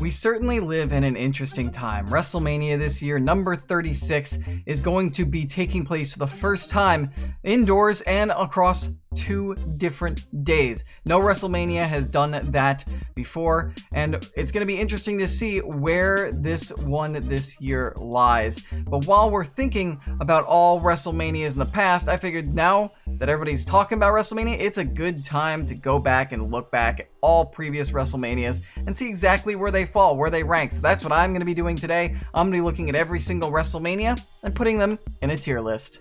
We certainly live in an interesting time. WrestleMania this year, number 36, is going to be taking place for the first time indoors and across 2 different days. No WrestleMania has done that before, and it's going to be interesting to see where this one this year lies. But while we're thinking about all WrestleManias in the past, I figured now that everybody's talking about WrestleMania, it's a good time to go back and look back at all previous WrestleManias and see exactly where they fall, where they rank. So that's what I'm going to be doing today. I'm going to be looking at every single WrestleMania and putting them in a tier list.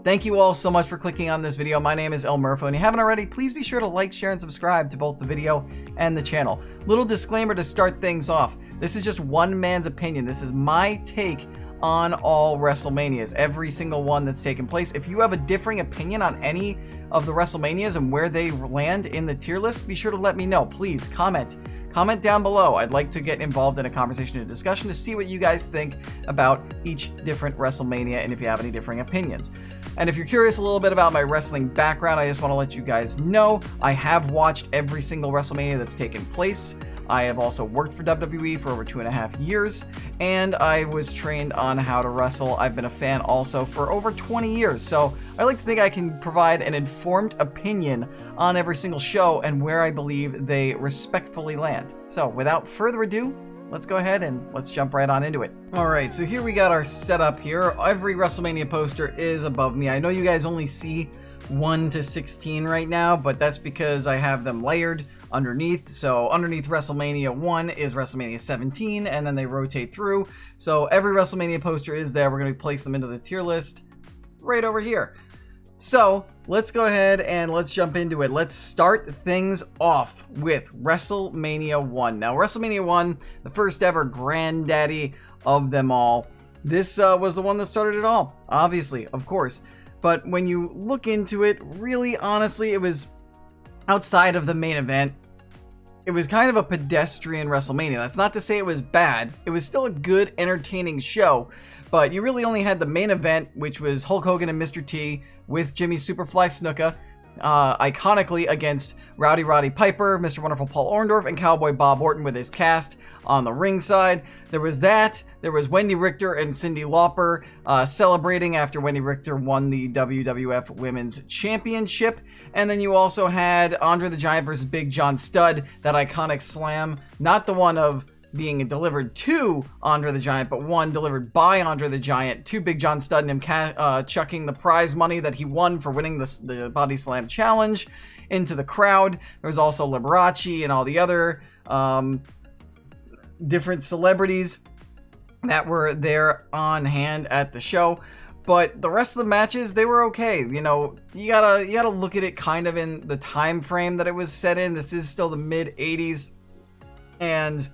Thank you all so much for clicking on this video. My name is Murpho, and if you haven't already, please be sure to like, share, and subscribe to both the video and the channel. Little disclaimer to start things off. This is just one man's opinion. This is my take on all WrestleManias, every single one that's taken place. If you have a differing opinion on any of the WrestleManias and where they land in the tier list, be sure to let me know. Please comment down below. I'd like to get involved in a conversation and discussion to see what you guys think about each different WrestleMania and if you have any differing opinions. And if you're curious a little bit about my wrestling background, I just want to let you guys know I have watched every single WrestleMania that's taken place. I have also worked for WWE for over 2.5 years, and I was trained on how to wrestle. I've been a fan also for over 20 years, so I like to think I can provide an informed opinion on every single show and where I believe they respectfully land. So without further ado, let's go ahead and let's jump right on into it. Alright, so here we got our setup here. Every WrestleMania poster is above me. I know you guys only see 1 to 16 right now, but that's because I have them layered underneath. So underneath WrestleMania 1 is WrestleMania 17, and then they rotate through. So every WrestleMania poster is there. We're going to place them into the tier list right over here. So let's go ahead and let's jump into it. Let's start things off with WrestleMania 1. Now, WrestleMania 1, the first ever granddaddy of them all. This was the one that started it all, obviously, of course. But when you look into it, really, honestly, it was outside of the main event. It was kind of a pedestrian WrestleMania. That's not to say it was bad. It was still a good, entertaining show. But you really only had the main event, which was Hulk Hogan and Mr. T with Jimmy Superfly Snuka, iconically against Roddy Piper, Mr. Wonderful Paul Orndorff, and Cowboy Bob Orton with his cast on the ringside. There was that. There was Wendy Richter and Cyndi Lauper celebrating after Wendy Richter won the WWF Women's Championship. And then you also had Andre the Giant versus Big John Studd, that iconic slam. Not the one of being delivered to Andre the Giant, but one delivered by Andre the Giant to Big John Studd, and him chucking the prize money that he won for winning the Body Slam Challenge into the crowd. There was also Liberace and all the other different celebrities that were there on hand at the show. But the rest of the matches, they were okay. You know, you gotta look at it kind of in the time frame that it was set in. This is still the mid 80s, and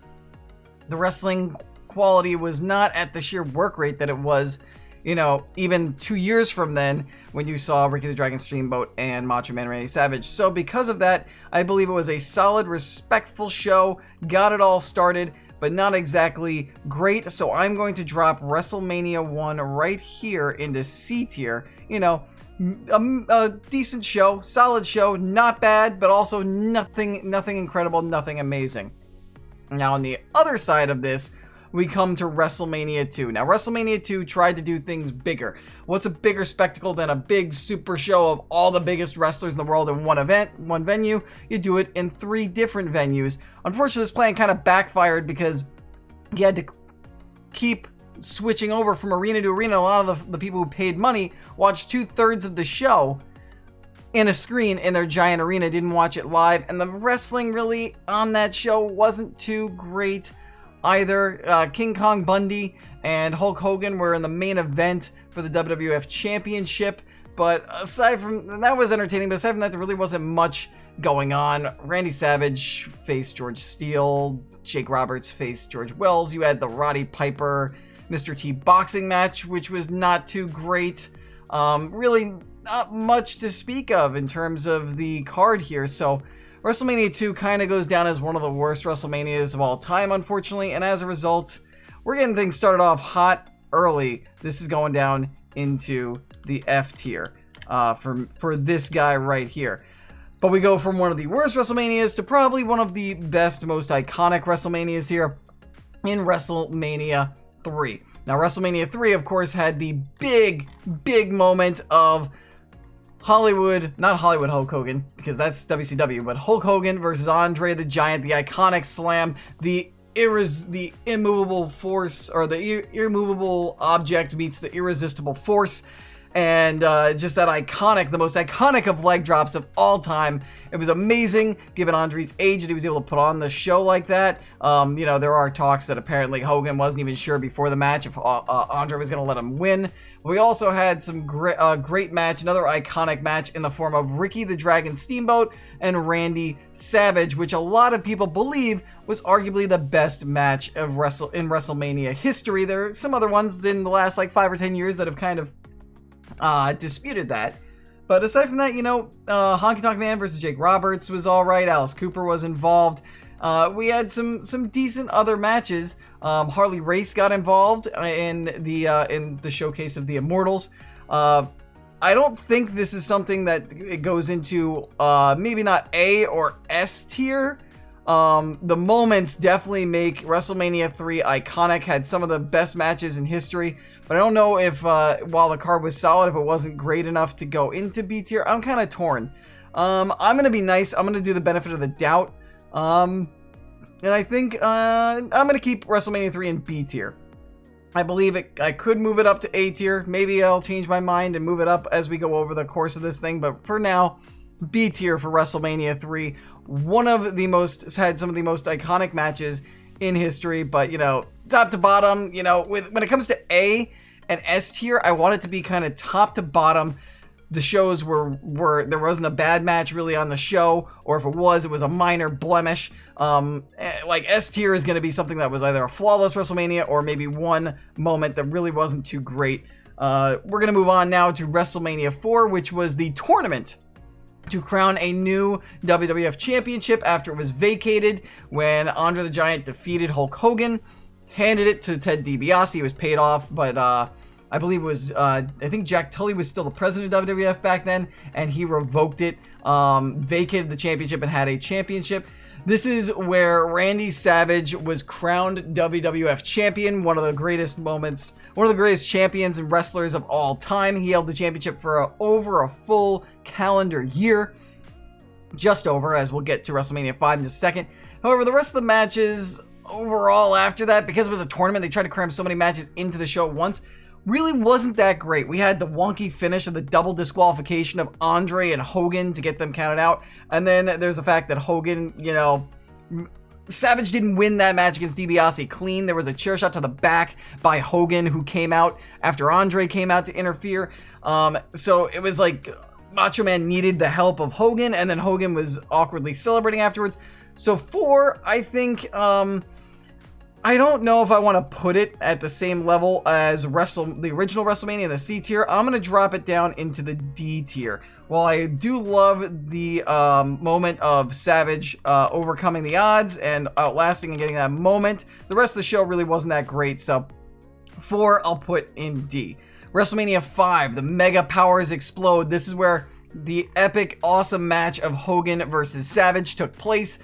the wrestling quality was not at the sheer work rate that it was, you know, even 2 years from then when you saw Ricky the Dragon Steamboat and Macho Man Randy Savage. So because of that, I believe it was a solid, respectful show, got it all started, but not exactly great. So I'm going to drop WrestleMania 1 right here into C tier. You know, a decent show, solid show, not bad, but also nothing incredible, nothing amazing. Now, on the other side of this, we come to WrestleMania 2. Now, WrestleMania 2 tried to do things bigger. What's a bigger spectacle than a big super show of all the biggest wrestlers in the world in one event, one venue? You do it in 3 different venues. Unfortunately, this plan kind of backfired because you had to keep switching over from arena to arena. A lot of the people who paid money watched 2/3 of the show in a screen in their giant arena, didn't watch it live, and the wrestling really on that show wasn't too great either. King Kong Bundy and Hulk Hogan were in the main event for the WWF Championship, but aside from that, was entertaining, but aside from that, there really wasn't much going on. Randy Savage faced George Steele, Jake Roberts faced George Wells. You had the Roddy Piper Mr. T boxing match, which was not too great. Really not much to speak of in terms of the card here. So WrestleMania 2 kind of goes down as one of the worst WrestleManias of all time, unfortunately, and as a result, we're getting things started off hot early. This is going down into the F tier for this guy right here. But we go from one of the worst WrestleManias to probably one of the best, most iconic WrestleManias here in WrestleMania 3. Now, WrestleMania 3, of course, had the big moment of not Hollywood Hulk Hogan, because that's WCW, but Hulk Hogan versus Andre the Giant, the iconic slam, the immovable force, or the immovable object meets the irresistible force. And just that iconic, the most iconic of leg drops of all time. It was amazing, given Andre's age, that he was able to put on the show like that. You know, there are talks that apparently Hogan wasn't even sure before the match if Andre was going to let him win. We also had some great match, another iconic match in the form of Ricky the Dragon Steamboat and Randy Savage, which a lot of people believe was arguably the best match of in WrestleMania history. There are some other ones in the last like 5 or 10 years that have kind of disputed that. But aside from that, you know, Honky Tonk Man versus Jake Roberts was alright. Alice Cooper was involved. We had some decent other matches. Harley Race got involved in the showcase of the Immortals. I don't think this is something that it goes into maybe not A or S tier. The moments definitely make WrestleMania 3 iconic. Had some of the best matches in history. But I don't know if, while the card was solid, if it wasn't great enough to go into B tier. I'm kind of torn. I'm going to be nice. I'm going to do the benefit of the doubt. And I think I'm going to keep WrestleMania 3 in B tier. I believe I could move it up to A tier. Maybe I'll change my mind and move it up as we go over the course of this thing. But for now, B tier for WrestleMania 3. Had some of the most iconic matches in history. But, you know, top to bottom, you know, when it comes to A and S tier, I want it to be kind of top to bottom. The shows were there wasn't a bad match really on the show, or if it was a minor blemish. Like S tier is going to be something that was either a flawless WrestleMania or maybe one moment that really wasn't too great. We're going to move on now to WrestleMania 4, which was the tournament to crown a new WWF Championship after it was vacated when Andre the Giant defeated Hulk Hogan, handed it to Ted DiBiase. He was paid off, but I believe it was, I think Jack Tully was still the president of WWF back then, and he revoked it, vacated the championship and had a championship. This is where Randy Savage was crowned WWF champion, one of the greatest moments, one of the greatest champions and wrestlers of all time. He held the championship for over a full calendar year, just over, as we'll get to WrestleMania 5 in just a second. However, the rest of the matches overall after that, because it was a tournament, they tried to cram so many matches into the show at once, really wasn't that great. We had the wonky finish of the double disqualification of Andre and Hogan to get them counted out. And then there's the fact that Hogan, you know, Savage didn't win that match against DiBiase clean. There was a chair shot to the back by Hogan, who came out after Andre came out to interfere. So it was like Macho Man needed the help of Hogan, and then Hogan was awkwardly celebrating afterwards. So 4, I think, I don't know if I want to put it at the same level as the original WrestleMania in the C tier. I'm going to drop it down into the D tier. While I do love the moment of Savage overcoming the odds and outlasting and getting that moment, the rest of the show really wasn't that great. So 4, I'll put in D. WrestleMania 5, the Mega Powers explode. This is where the epic, awesome match of Hogan versus Savage took place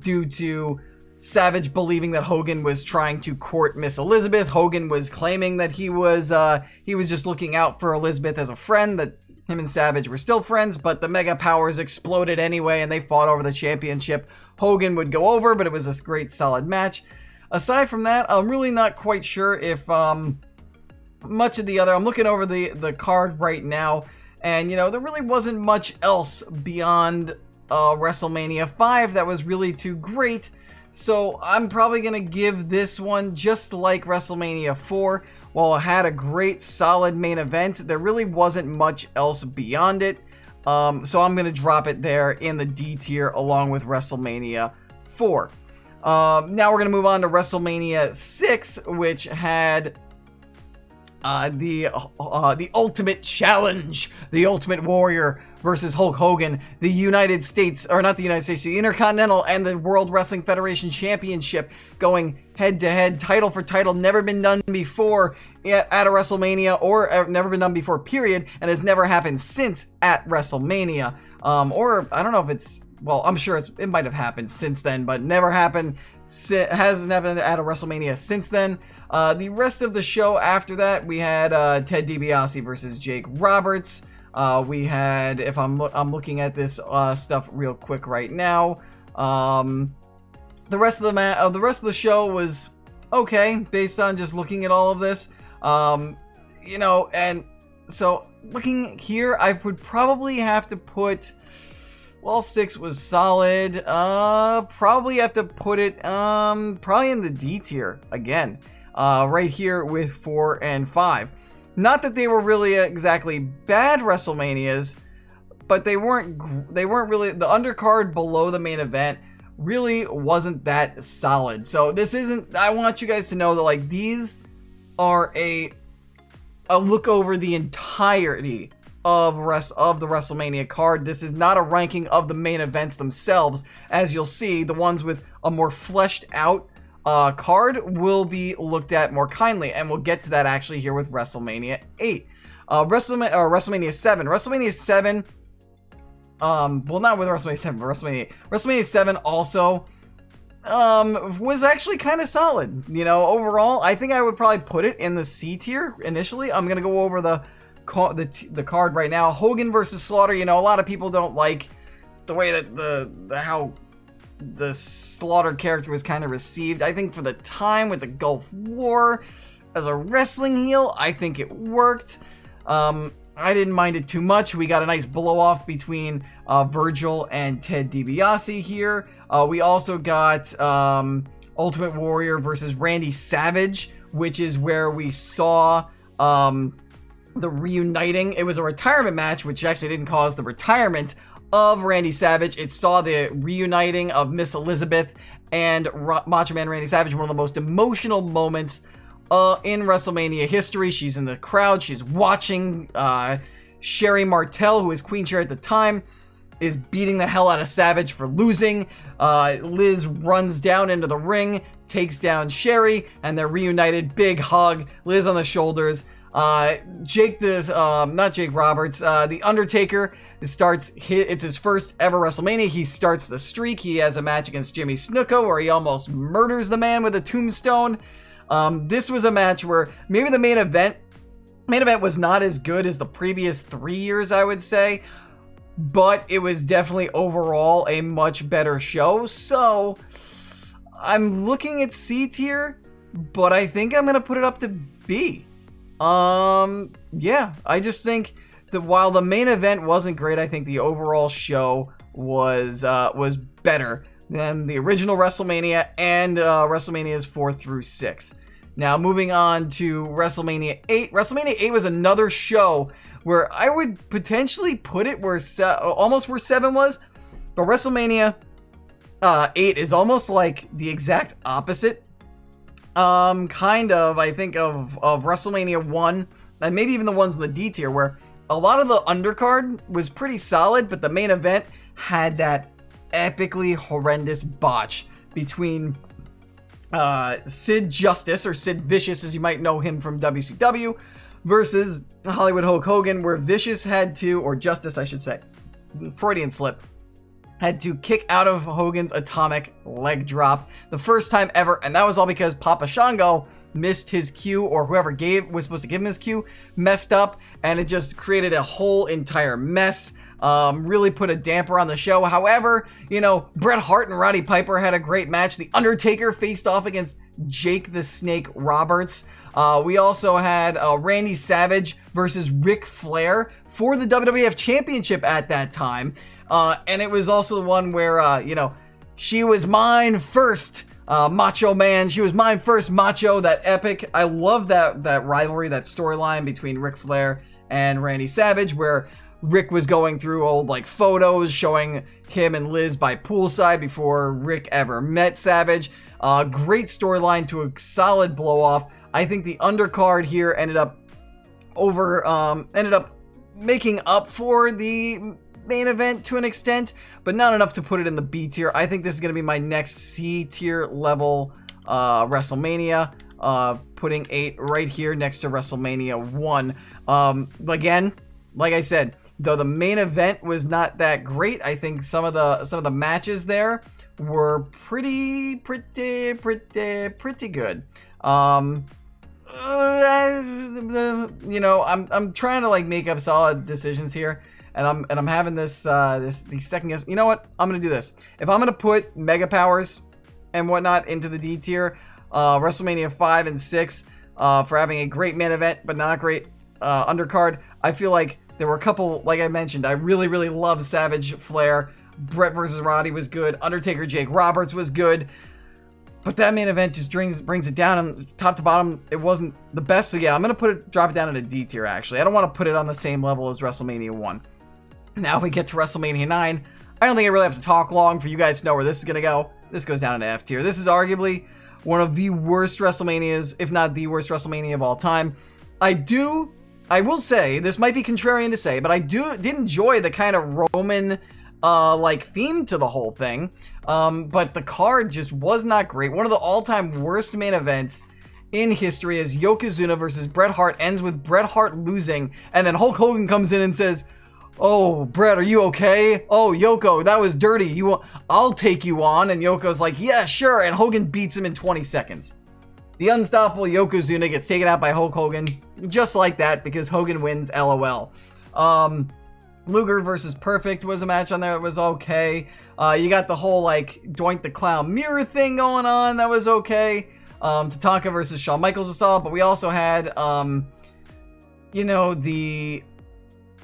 due to Savage believing that Hogan was trying to court Miss Elizabeth. Hogan was claiming that he was just looking out for Elizabeth as a friend, that him and Savage were still friends, but the Mega Powers exploded anyway, and they fought over the championship. Hogan would go over, but it was a great, solid match. Aside from that, I'm really not quite sure if much of the other... I'm looking over the card right now, and, you know, there really wasn't much else beyond WrestleMania 5 that was really too great. So I'm probably going to give this one, just like WrestleMania 4. While it had a great, solid main event, there really wasn't much else beyond it. So I'm going to drop it there in the D tier along with WrestleMania 4. Now we're going to move on to WrestleMania 6, which had the Ultimate Challenge, the Ultimate Warrior versus Hulk Hogan, the United States, or not the United States, the Intercontinental and the World Wrestling Federation Championship going head-to-head, title for title, never been done before at a WrestleMania, or never been done before, period, and has never happened since at WrestleMania. or I don't know if it's, well, I'm sure it might have happened since then, but never happened, hasn't happened at a WrestleMania since then. The rest of the show after that, we had Ted DiBiase versus Jake Roberts. We had, if I'm looking at this stuff real quick right now, the rest of the show was okay based on just looking at all of this. You know, and so looking here, I would probably have to put, well, 6 was solid. Probably have to put it probably in the D tier again. Right here with 4 and 5. Not that they were really exactly bad WrestleManias, but they weren't really, the undercard below the main event really wasn't that solid. So this isn't, I want you guys to know that like these are a look over the entirety of the WrestleMania card. This is not a ranking of the main events themselves. As you'll see, the ones with a more fleshed out card will be looked at more kindly, and we'll get to that actually here with WrestleMania 8. WrestleMania 7. WrestleMania 7, well, not with WrestleMania 7, but WrestleMania 8. WrestleMania 7 also was actually kind of solid. You know, overall, I think I would probably put it in the C tier initially. I'm gonna go over the card right now. Hogan versus Slaughter. You know, a lot of people don't like the way that how the Slaughter character was kind of received. I think for the time with the Gulf War as a wrestling heel, I think it worked. I didn't mind it too much. We got a nice blow off between Virgil and Ted DiBiase here. We also got Ultimate Warrior versus Randy Savage, which is where we saw the reuniting. It was a retirement match, which actually didn't cause the retirement of Randy Savage. It saw the reuniting of Miss Elizabeth and Macho Man Randy Savage, one of the most emotional moments in WrestleMania history. She's in the crowd. She's watching Sherry Martel, who is Queen Chair at the time, is beating the hell out of Savage for losing. Liz runs down into the ring, takes down Sherry, and they're reunited. Big hug. Liz on the shoulders. Not Jake Roberts, the Undertaker it's his first ever WrestleMania. He starts the streak. He has a match against Jimmy Snuka where he almost murders the man with a tombstone. This was a match where maybe the main event was not as good as the previous 3 years, I would say, but it was definitely overall a much better show. So I'm looking at C tier, but I think I'm gonna put it up to B. Yeah, I just think that while the main event wasn't great, I think the overall show was better than the original WrestleMania and WrestleManias 4 through 6. Now, moving on to WrestleMania 8. WrestleMania 8 was another show where I would potentially put it where almost where 7 was, but WrestleMania 8 is almost like the exact opposite. Kind of, I think of WrestleMania 1, and maybe even the ones in the D tier, where a lot of the undercard was pretty solid, but the main event had that epically horrendous botch between Sid Justice, or Sid Vicious as you might know him from WCW, versus Hollywood Hulk Hogan, where Vicious had to, or Justice I should say, Freudian slip, had to kick out of Hogan's atomic leg drop the first time ever, and that was all because Papa Shango missed his cue, or whoever was supposed to give him his cue messed up, and it just created a whole entire mess. Really put a damper on the show. However, you know, Bret Hart and Roddy Piper had a great match. The Undertaker faced off against Jake the Snake Roberts. We also had Randy Savage versus Ric Flair for the WWF Championship at that time. And it was also the one where, you know, she was mine first, Macho Man. She was mine first, Macho. That epic. I love that rivalry, that storyline between Ric Flair and Randy Savage, where Rick was going through old like photos showing him and Liz by poolside before Rick ever met Savage. Great storyline to a solid blow off. I think the undercard here ended up making up for the main event to an extent, but not enough to put it in the B tier. I think this is going to be my next C tier level WrestleMania, putting 8 right here next to WrestleMania 1. Again, like I said, though the main event was not that great. I think some of the matches there were pretty good. You know, I'm trying to like make up solid decisions here, and I'm having this these second guess. You know what? I'm gonna do this. If I'm gonna put Mega Powers and whatnot into the D tier, WrestleMania 5 and 6 for having a great main event but not great undercard. I feel like there were a couple, like I mentioned, I really love Savage Flair. Bret versus Roddy was good. Undertaker Jake Roberts was good. But that main event just brings it down, and top to bottom, it wasn't the best. So yeah, I'm gonna drop it down into D tier. Actually, I don't want to put it on the same level as WrestleMania 1. Now we get to WrestleMania 9. I don't think I really have to talk long for you guys to know where this is gonna go. This goes down into F tier. This is arguably one of the worst WrestleManias, if not the worst WrestleMania of all time. I will say, this might be contrarian to say, but I did enjoy the kind of Roman like theme to the whole thing, but the card just was not great. One of the all-time worst main events in history is Yokozuna versus Bret Hart, ends with Bret Hart losing, and then Hulk Hogan comes in and says, "Oh, Bret, are you okay? Oh, Yoko, that was dirty. I'll take you on." And Yoko's like, "Yeah, sure," and Hogan beats him in 20 seconds. The unstoppable Yokozuna gets taken out by Hulk Hogan, just like that, because Hogan wins, LOL. Luger versus Perfect was a match on there that was okay. You got the whole, like, Doink the Clown mirror thing going on, that was okay. Tatanka versus Shawn Michaels was solid, but we also had, you know, the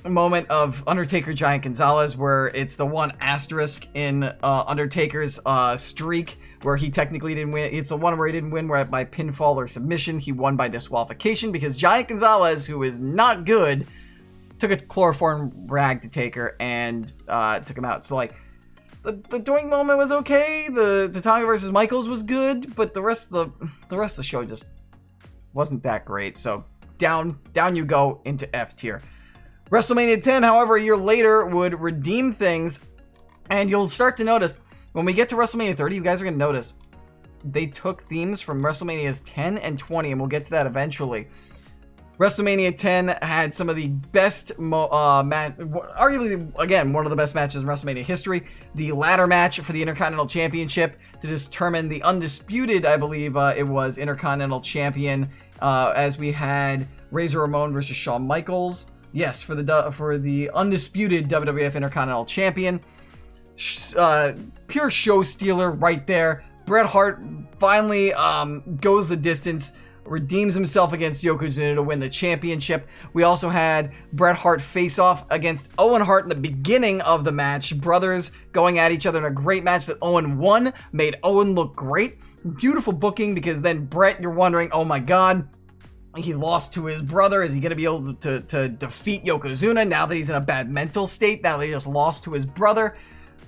moment of Undertaker Giant Gonzalez, where it's the one asterisk in Undertaker's streak, where he technically didn't win. It's the one where he didn't win by pinfall or submission. He won by disqualification because Giant Gonzalez, who is not good, took a chloroform rag to Taker and took him out. So like the Doink moment was okay. The Tatanka versus Michaels was good, but the rest of the show just wasn't that great. So down you go into F tier. WrestleMania 10, however, a year later would redeem things, and you'll start to notice when we get to WrestleMania 30, you guys are going to notice they took themes from WrestleManias 10 and 20, and we'll get to that eventually. WrestleMania 10 had some of the best, arguably, again, one of the best matches in WrestleMania history. The ladder match for the Intercontinental Championship to determine the undisputed, I believe it was, Intercontinental Champion, as we had Razor Ramon versus Shawn Michaels. Yes, for the undisputed WWF Intercontinental Champion. Pure show stealer right there. Bret Hart finally goes the distance, redeems himself against Yokozuna to win the championship. We also had Bret Hart face off against Owen Hart in the beginning of the match. Brothers going at each other in a great match that Owen won. Made Owen look great. Beautiful booking, because then Bret, you're wondering, oh my god, he lost to his brother. Is he going to be able to defeat Yokozuna now that he's in a bad mental state? Now that he just lost to his brother.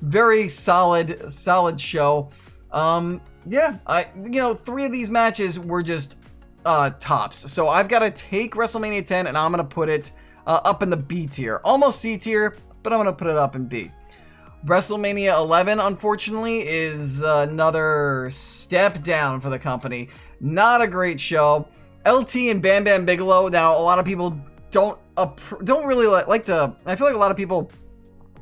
Very solid show. Yeah, three of these matches were just tops. So I've got to take WrestleMania 10 and I'm going to put it up in the B tier. Almost C tier, but I'm going to put it up in B. WrestleMania 11, unfortunately, is another step down for the company. Not a great show. LT and Bam Bam Bigelow. Now, a lot of people don't really like to. I feel like a lot of people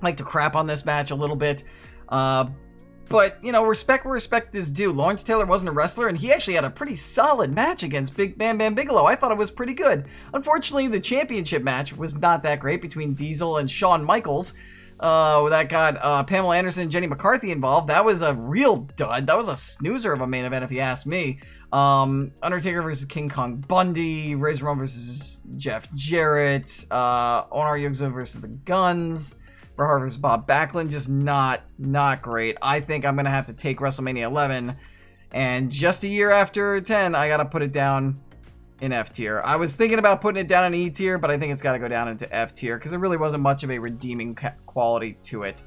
like to crap on this match a little bit. But, respect where respect is due. Lawrence Taylor wasn't a wrestler, and he actually had a pretty solid match against Big Bam Bam Bigelow. I thought it was pretty good. Unfortunately, the championship match was not that great between Diesel and Shawn Michaels. That got Pamela Anderson and Jenny McCarthy involved. That was a real dud. That was a snoozer of a main event, if you ask me. Undertaker versus King Kong Bundy, Razor Ramon versus Jeff Jarrett, Honor Yokozuna versus the Guns, Bret Hart versus Bob Backlund, just not great. I think I'm gonna have to take WrestleMania 11, and just a year after 10, I gotta put it down in F tier. I was thinking about putting it down in E tier, but I think it's got to go down into F tier because there really wasn't much of a redeeming quality to it.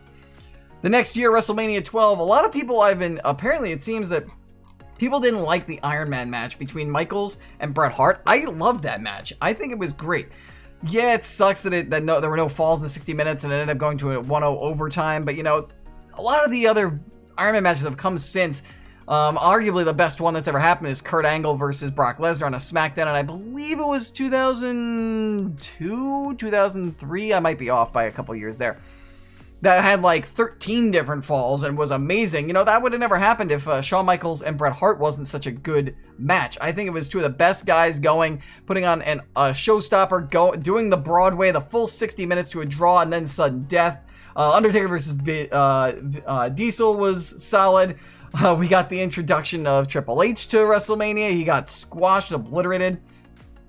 The next year, WrestleMania 12, a lot of people apparently it seems that people didn't like the Iron Man match between Michaels and Bret Hart. I loved that match. I think it was great. Yeah, it sucks that there were no falls in the 60 minutes and it ended up going to a 1-0 overtime, but a lot of the other Iron Man matches have come since. Arguably the best one that's ever happened is Kurt Angle versus Brock Lesnar on a SmackDown, and I believe it was 2002, 2003. I might be off by a couple years there. That had like 13 different falls and was amazing. You know, that would have never happened if Shawn Michaels and Bret Hart wasn't such a good match. I think it was two of the best guys going, putting on a showstopper, doing the Broadway, the full 60 minutes to a draw, and then sudden death. Undertaker versus Diesel was solid. We got the introduction of Triple H to WrestleMania. He got squashed, obliterated.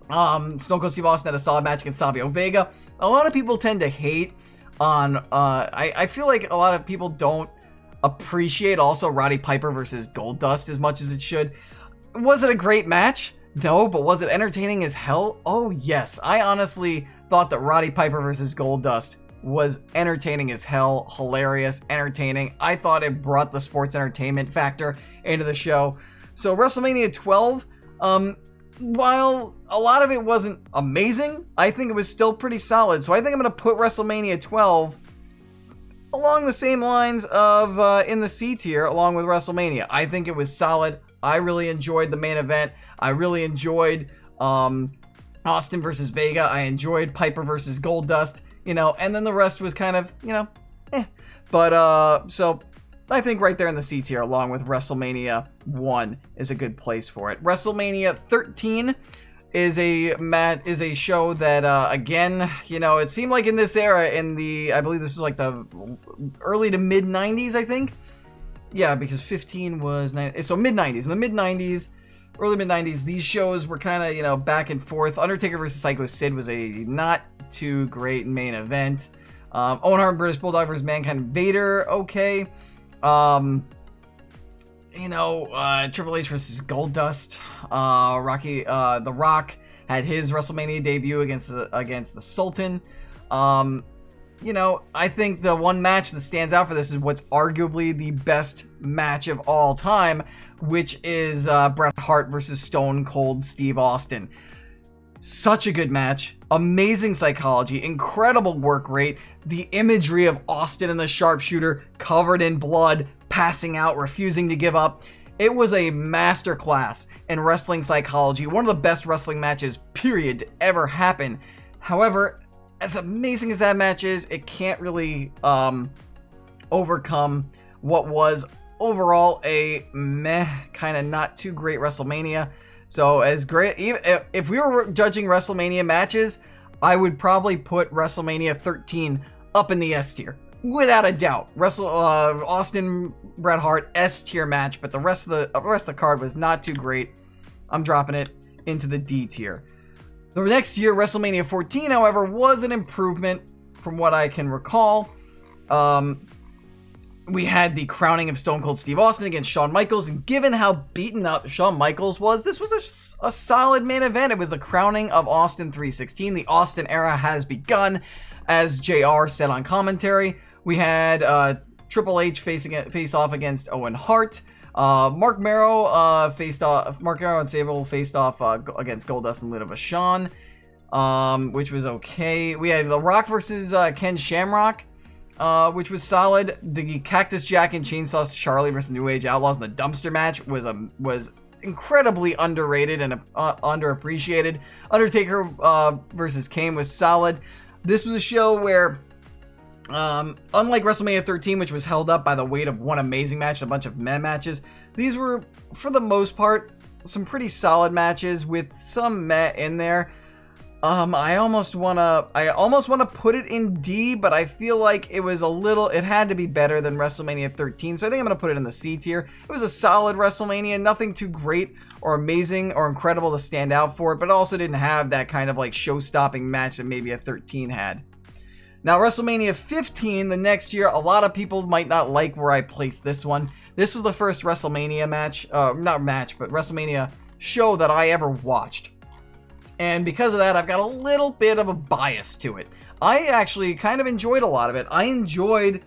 Stone Cold Steve Austin had a solid match against Savio Vega. A lot of people tend to hate on I feel like a lot of people don't appreciate also Roddy Piper versus Goldust as much as it should. Was it a great match? No, but was it entertaining as hell? Oh yes. I honestly thought that Roddy Piper versus Goldust was entertaining as hell, hilarious, entertaining. I thought it brought the sports entertainment factor into the show. So WrestleMania 12, while a lot of it wasn't amazing, I think it was still pretty solid. So I think I'm going to put WrestleMania 12 along the same lines of in the C tier along with WrestleMania. I think it was solid. I really enjoyed the main event. I really enjoyed Austin versus Vega. I enjoyed Piper versus Goldust, you know, and then the rest was kind of, you know, But so I think right there in the C tier, along with WrestleMania 1, is a good place for it. WrestleMania 13 is a show that, again, you know, it seemed like in this era, I believe this was like the early to mid 90s, I think. Yeah, because 15 was so mid 90s. In the mid 90s, early mid 90s, these shows were kind of, you know, back and forth. Undertaker versus Psycho Sid was a not too great main event. Owen Hart, British Bulldog versus Mankind Vader, okay. You know, Triple H versus Goldust. The Rock had his WrestleMania debut against the Sultan. You know, I think the one match that stands out for this is what's arguably the best match of all time, which is Bret Hart versus Stone Cold Steve Austin. Such a good match, amazing psychology, incredible work rate, the imagery of Austin and the sharpshooter covered in blood, passing out, refusing to give up. It was a masterclass in wrestling psychology, one of the best wrestling matches, period, to ever happen. However, as amazing as that match is, it can't really overcome what was overall a meh, kind of not too great WrestleMania. So as great, if we were judging WrestleMania matches, I would probably put WrestleMania 13 up in the S tier, without a doubt. Austin Bret Hart S tier match, but the rest of the card was not too great. I'm dropping it into the D tier. The next year, WrestleMania 14, however, was an improvement from what I can recall. We had the crowning of Stone Cold Steve Austin against Shawn Michaels, and given how beaten up Shawn Michaels was, this was a solid main event. It was the crowning of Austin 316. The Austin era has begun, as JR said on commentary. We had Triple H face off against Owen Hart. Mark Merrow and Sable faced off against Goldust and Luna Vachon, which was okay. We had The Rock versus Ken Shamrock, which was solid. The Cactus Jack and Chainsaw Charlie versus New Age Outlaws in the dumpster match was incredibly underrated and underappreciated. Undertaker versus Kane was solid. This was a show where, unlike WrestleMania 13, which was held up by the weight of one amazing match and a bunch of meh matches, these were, for the most part, some pretty solid matches with some meh in there. I almost wanna put it in D, but I feel like it had to be better than WrestleMania 13, so I think I'm gonna put it in the C tier. It was a solid WrestleMania, nothing too great or amazing or incredible to stand out for it, but it also didn't have that kind of like show-stopping match that maybe a 13 had. Now, WrestleMania 15, the next year, a lot of people might not like where I placed this one. This was the first WrestleMania WrestleMania show that I ever watched. And because of that, I've got a little bit of a bias to it. I actually kind of enjoyed a lot of it. I enjoyed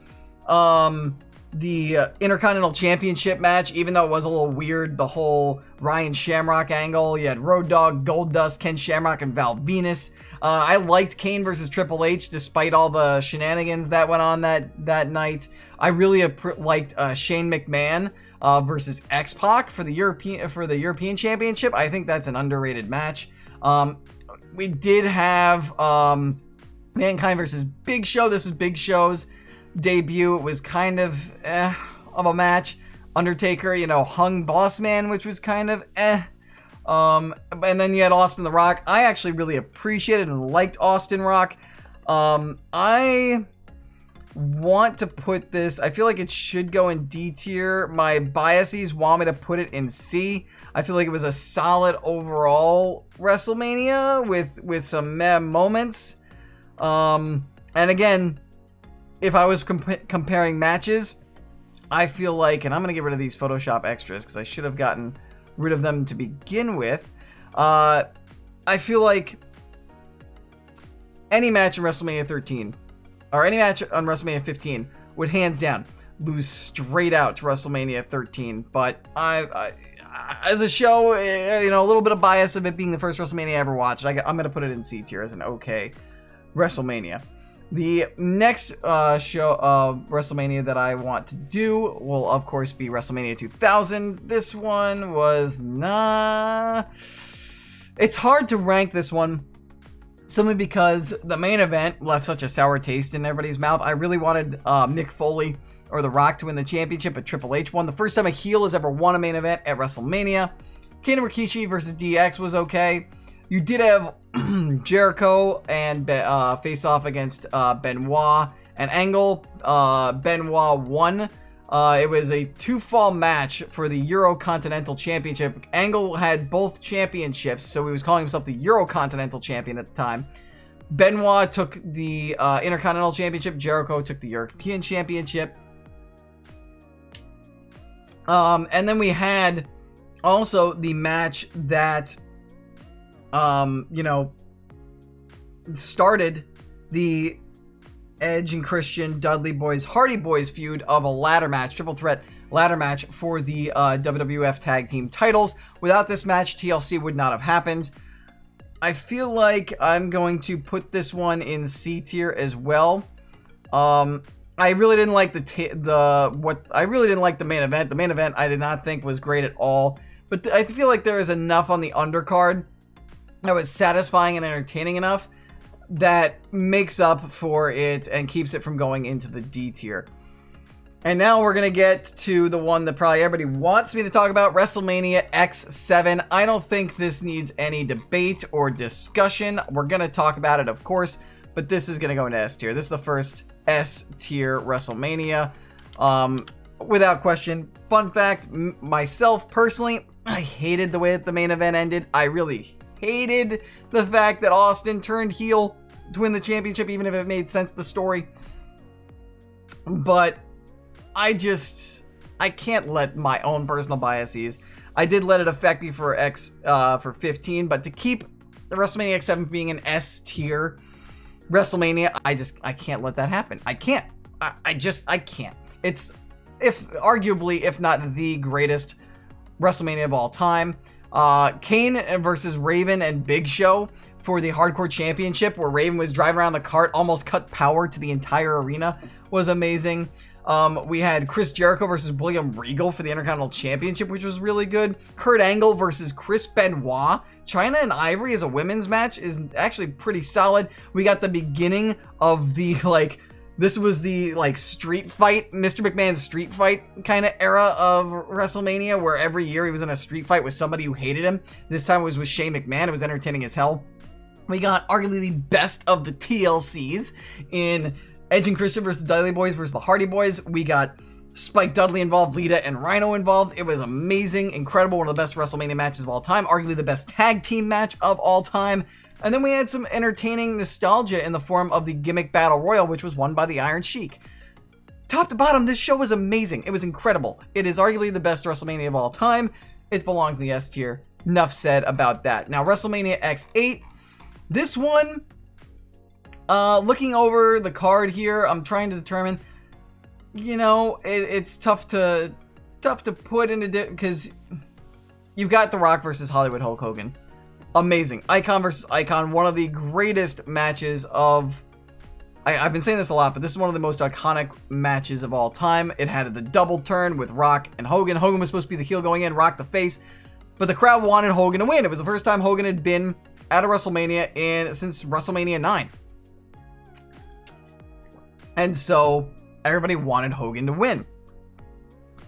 the Intercontinental Championship match, even though it was a little weird, the whole Ryan Shamrock angle. You had Road Dogg, Goldust, Ken Shamrock, and Val Venus. I liked Kane versus Triple H, despite all the shenanigans that went on that night. I really liked Shane McMahon versus X-Pac for the European Championship. I think that's an underrated match. We did have Mankind versus Big Show. This was Big Show's debut. It was kind of a match. Undertaker, hung Boss Man, which was kind of and then you had Austin the Rock. I actually really appreciated and liked Austin Rock. I want to put this, I feel like it should go in D tier. My biases want me to put it in C. I feel like it was a solid overall WrestleMania with some meh moments. And again, if I was comparing matches, I feel like, and I'm going to get rid of these Photoshop extras because I should have gotten rid of them to begin with. I feel like any match in WrestleMania 13 or any match on WrestleMania 15 would hands down lose straight out to WrestleMania 13. But I as a show, a little bit of bias of it being the first WrestleMania I ever watched, I'm going to put it in C tier as an okay WrestleMania. The next WrestleMania that I want to do will, of course, be WrestleMania 2000. This one was it's hard to rank this one simply because the main event left such a sour taste in everybody's mouth. I really wanted Mick Foley or The Rock to win the championship, but Triple H won. The first time a heel has ever won a main event at WrestleMania. Kane and Rikishi versus DX was okay. You did have Jericho and face off against Benoit and Angle. Benoit won. It was a two-fall match for the Euro-Continental Championship. Angle had both championships, so he was calling himself the Euro-Continental Champion at the time. Benoit took the Intercontinental Championship. Jericho took the European Championship. And then we had also the match that started the Edge and Christian, Dudley Boys, Hardy Boys feud of a ladder match, triple threat ladder match for the WWF Tag Team titles. Without this match, TLC would not have happened. I feel like I'm going to put this one in C tier as well. I really didn't like I really didn't like the main event. The main event I did not think was great at all. But I feel like there is enough on the undercard that was satisfying and entertaining enough that makes up for it and keeps it from going into the D tier. And now we're going to get to the one that probably everybody wants me to talk about, WrestleMania X7. I don't think this needs any debate or discussion. We're going to talk about it, of course, but this is going to go into S tier. This is the first S tier WrestleMania. Without question. Fun fact, myself personally, I hated the way that the main event ended. I really hated the fact that Austin turned heel to win the championship, even if it made sense to the story. But I can't let my own personal biases. I did let it affect me for 15, but to keep the WrestleMania X7 being an S tier WrestleMania, I can't let that happen. I can't. I can't. It's arguably, if not the greatest WrestleMania of all time. Kane versus Raven and Big Show for the Hardcore Championship, where Raven was driving around the cart, almost cut power to the entire arena, was amazing. We had Chris Jericho versus William Regal for the Intercontinental Championship, which was really good. Kurt Angle versus Chris Benoit. China and Ivory as a women's match is actually pretty solid. We got the beginning of the, this was the, street fight, Mr. McMahon's street fight kind of era of WrestleMania, where every year he was in a street fight with somebody who hated him. This time it was with Shane McMahon. It was entertaining as hell. We got arguably the best of the TLCs in Edge and Christian versus Dudley Boys versus the Hardy Boys. We got Spike Dudley involved, Lita and Rhino involved. It was amazing, incredible, one of the best WrestleMania matches of all time, arguably the best tag team match of all time. And then we had some entertaining nostalgia in the form of the Gimmick Battle Royal, which was won by the Iron Sheik. Top to bottom, this show was amazing. It was incredible. It is arguably the best WrestleMania of all time. It belongs in the S tier. Enough said about that. Now, WrestleMania X8. This one, looking over the card here, I'm trying to determine, it's tough to put into, because you've got The Rock versus Hollywood Hulk Hogan. Amazing. Icon versus Icon, one of the greatest matches of I've been saying this a lot, but this is one of the most iconic matches of all time. It had the double turn with Rock and Hogan. Hogan was supposed to be the heel going in, Rock the face, but the crowd wanted Hogan to win. It was the first time Hogan had been at a WrestleMania since WrestleMania 9. And so everybody wanted Hogan to win.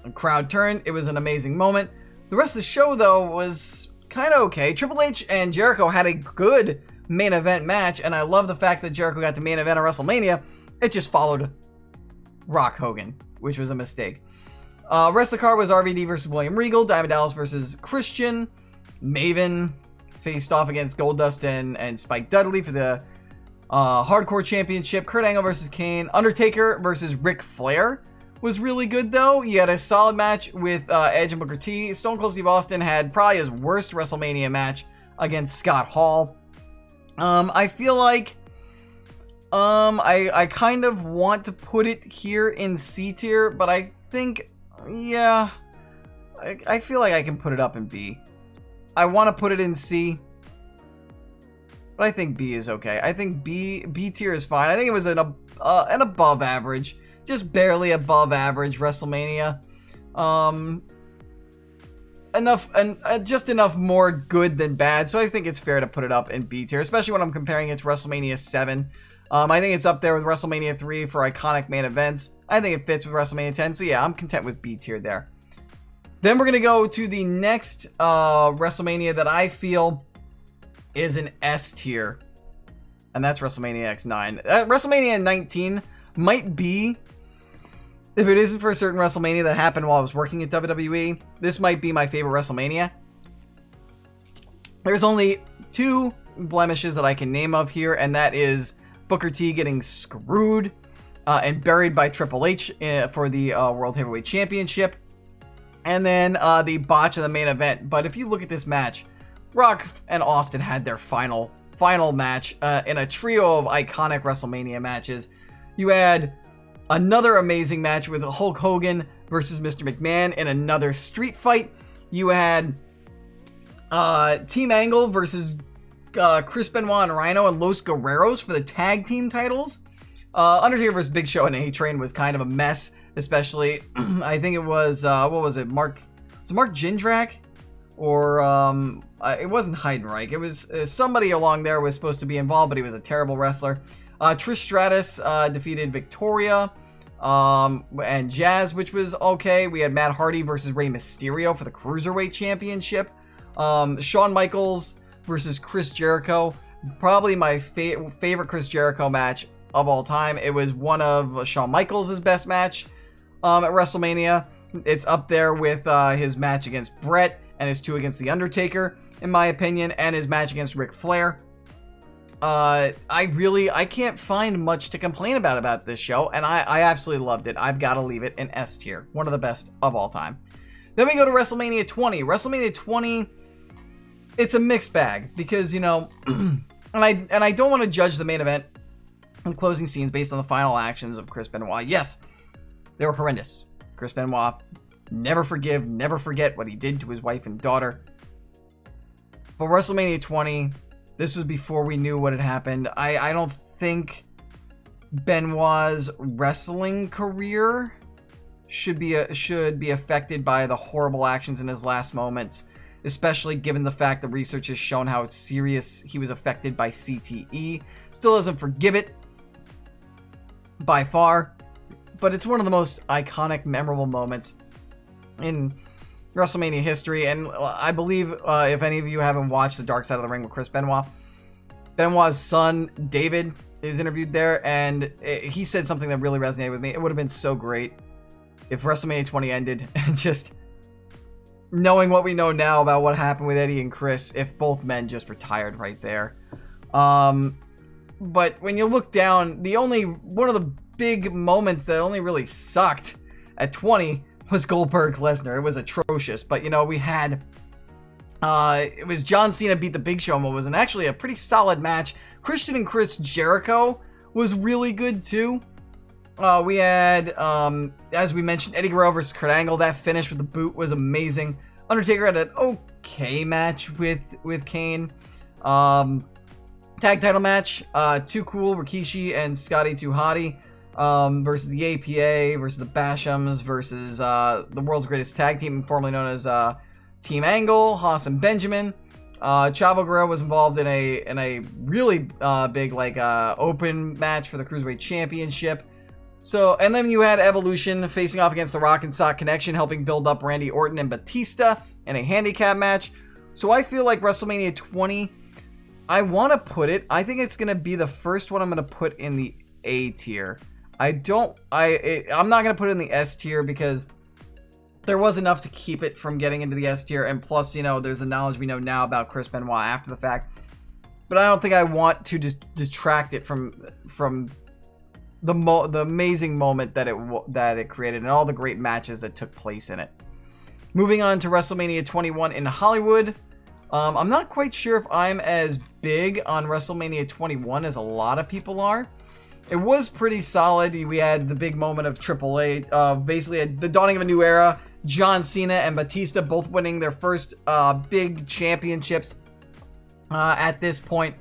The crowd turned. It was an amazing moment. The rest of the show, though, was kind of okay. Triple H and Jericho had a good main event match, and I love the fact that Jericho got to main event at WrestleMania. It just followed Rock Hogan, which was a mistake. Rest of the card was RVD versus William Regal, Diamond Dallas versus Christian, Maven faced off against Goldust and Spike Dudley for the Hardcore Championship. Kurt Angle versus Kane. Undertaker versus Ric Flair was really good, though. He had a solid match with Edge and Booker T. Stone Cold Steve Austin had probably his worst WrestleMania match against Scott Hall. I feel like I kind of want to put it here in C tier, but I think, yeah, I feel like I can put it up in B. I want to put it in C, but I think B is okay. I think B tier is fine. I think it was an above average, just barely above average WrestleMania. Just enough more good than bad, so I think it's fair to put it up in B tier, especially when I'm comparing it to WrestleMania 7. I think it's up there with WrestleMania 3 for iconic main events. I think it fits with WrestleMania 10, so yeah, I'm content with B tier there. Then we're going to go to the next WrestleMania that I feel is an S tier, and that's WrestleMania X9. WrestleMania 19 might be, if it isn't for a certain WrestleMania that happened while I was working at WWE, this might be my favorite WrestleMania. There's only two blemishes that I can name of here, and that is Booker T getting screwed and buried by Triple H for the World Heavyweight Championship, and then the botch of the main event. But if you look at this match, Rock and Austin had their final match in a trio of iconic WrestleMania matches. You had another amazing match with Hulk Hogan versus Mr. McMahon in another street fight. You had Team Angle versus Chris Benoit and Rhino and Los Guerreros for the tag team titles. Undertaker versus Big Show and A-Train was kind of a mess, especially I think it was what was it, Mark Jindrak, or it wasn't Heidenreich. It was somebody along there was supposed to be involved, but he was a terrible wrestler. Trish Stratus defeated Victoria and Jazz, which was okay. We had Matt Hardy versus Rey Mysterio for the Cruiserweight Championship. Shawn Michaels versus Chris Jericho. Probably my favorite Chris Jericho match of all time. It was one of Shawn Michaels' best match at WrestleMania. It's up there with his match against Bret and his 2 against The Undertaker, in my opinion, and his match against Ric Flair. I can't find much to complain about this show, and I absolutely loved it. I've got to leave it in S tier. One of the best of all time. Then we go to WrestleMania 20. WrestleMania 20, it's a mixed bag because, you know, and I don't want to judge the main event and closing scenes based on the final actions of Chris Benoit. Yes, they were horrendous. Chris Benoit, never forget what he did to his wife and daughter. But WrestleMania 20, this was before we knew what had happened. I don't think Benoit's wrestling career should be affected by the horrible actions in his last moments, especially given the fact that research has shown how serious he was affected by CTE. Still doesn't forgive it by far, but it's one of the most iconic, memorable moments in WrestleMania history. And I believe if any of you haven't watched The Dark Side of the Ring with Chris Benoit, Benoit's son David is interviewed there, and he said something that really resonated with me. It would have been so great if WrestleMania 20 ended and just knowing what we know now about what happened with Eddie and Chris, if both men just retired right there. But when you look down, one of the big moments that only really sucked at 20 was Goldberg Lesnar. It was atrocious, but you know, we had it was John Cena beat the Big Show, and what was actually a pretty solid match. Christian and Chris Jericho was really good too. We had, as we mentioned, Eddie Guerrero versus Kurt Angle. That finish with the boot was amazing. Undertaker had an okay match with Kane. Tom Tag title match, Too Cool, Rikishi, and Scotty 2 Hotty versus the APA, versus the Bashams, versus the world's greatest tag team, formerly known as Team Angle, Haas and Benjamin. Chavo Guerrero was involved in a really big open match for the Cruiserweight Championship. So, and then you had Evolution facing off against the Rock and Sock Connection, helping build up Randy Orton and Batista in a handicap match. So I feel like WrestleMania 20, I want to put it, I think it's going to be the first one I'm going to put in the A tier. I'm not going to put it in the S tier because there was enough to keep it from getting into the S tier. And plus, you know, there's the knowledge we know now about Chris Benoit after the fact. But I don't think I want to detract it from the amazing moment that it created and all the great matches that took place in it. Moving on to WrestleMania 21 in Hollywood. I'm not quite sure if I'm as big on WrestleMania 21 as a lot of people are. It was pretty solid. We had the big moment of Triple H, basically the dawning of a new era. John Cena and Batista both winning their first big championships at this point.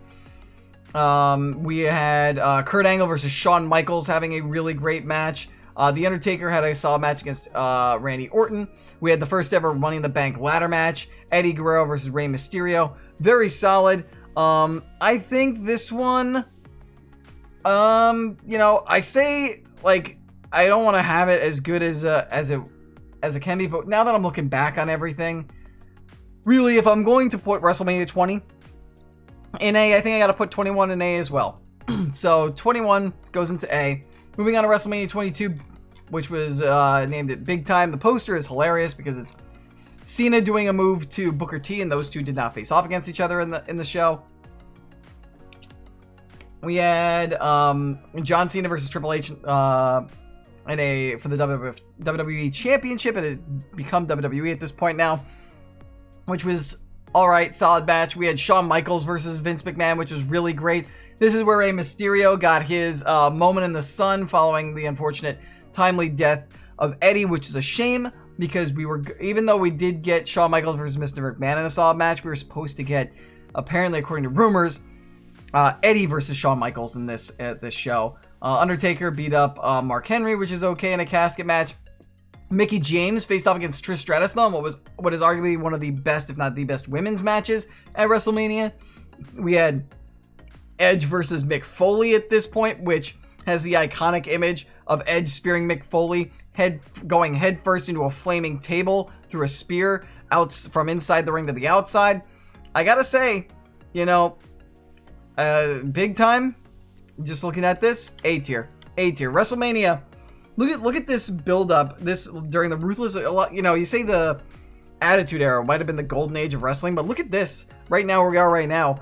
We had Kurt Angle versus Shawn Michaels having a really great match. The Undertaker had a solid match against Randy Orton. We had the first ever Money in the Bank ladder match. Eddie Guerrero versus Rey Mysterio. Very solid. I think this one, you know, I say, like, I don't want to have it as good as it can be, but now that I'm looking back on everything, really, if I'm going to put WrestleMania 20 in A, I think I got to put 21 in A as well. So 21 goes into A. Moving on to WrestleMania 22, which was named it Big Time. The poster is hilarious because it's Cena doing a move to Booker T, and those two did not face off against each other in the show. We had John Cena versus Triple H for the WWE Championship. It had become WWE at this point now, which was all right, solid match. We had Shawn Michaels versus Vince McMahon, which was really great. This is where Rey Mysterio got his moment in the sun following the unfortunate timely death of Eddie, which is a shame because even though we did get Shawn Michaels versus Mr. McMahon in a solid match, we were supposed to get, apparently according to rumors, Eddie versus Shawn Michaels in this show. Undertaker beat up Mark Henry, which is okay in a casket match. Mickie James faced off against Trish Stratus in what is arguably one of the best, if not the best, women's matches at WrestleMania. We had Edge versus Mick Foley at this point, which has the iconic image of Edge spearing Mick Foley, going head first into a flaming table through a spear out from inside the ring to the outside. I gotta say, you know, Big Time, just looking at this, A tier. WrestleMania, look at this build up, this during the Ruthless, you know, you say the Attitude Era might have been the golden age of wrestling, but look at this right now, where we are right now.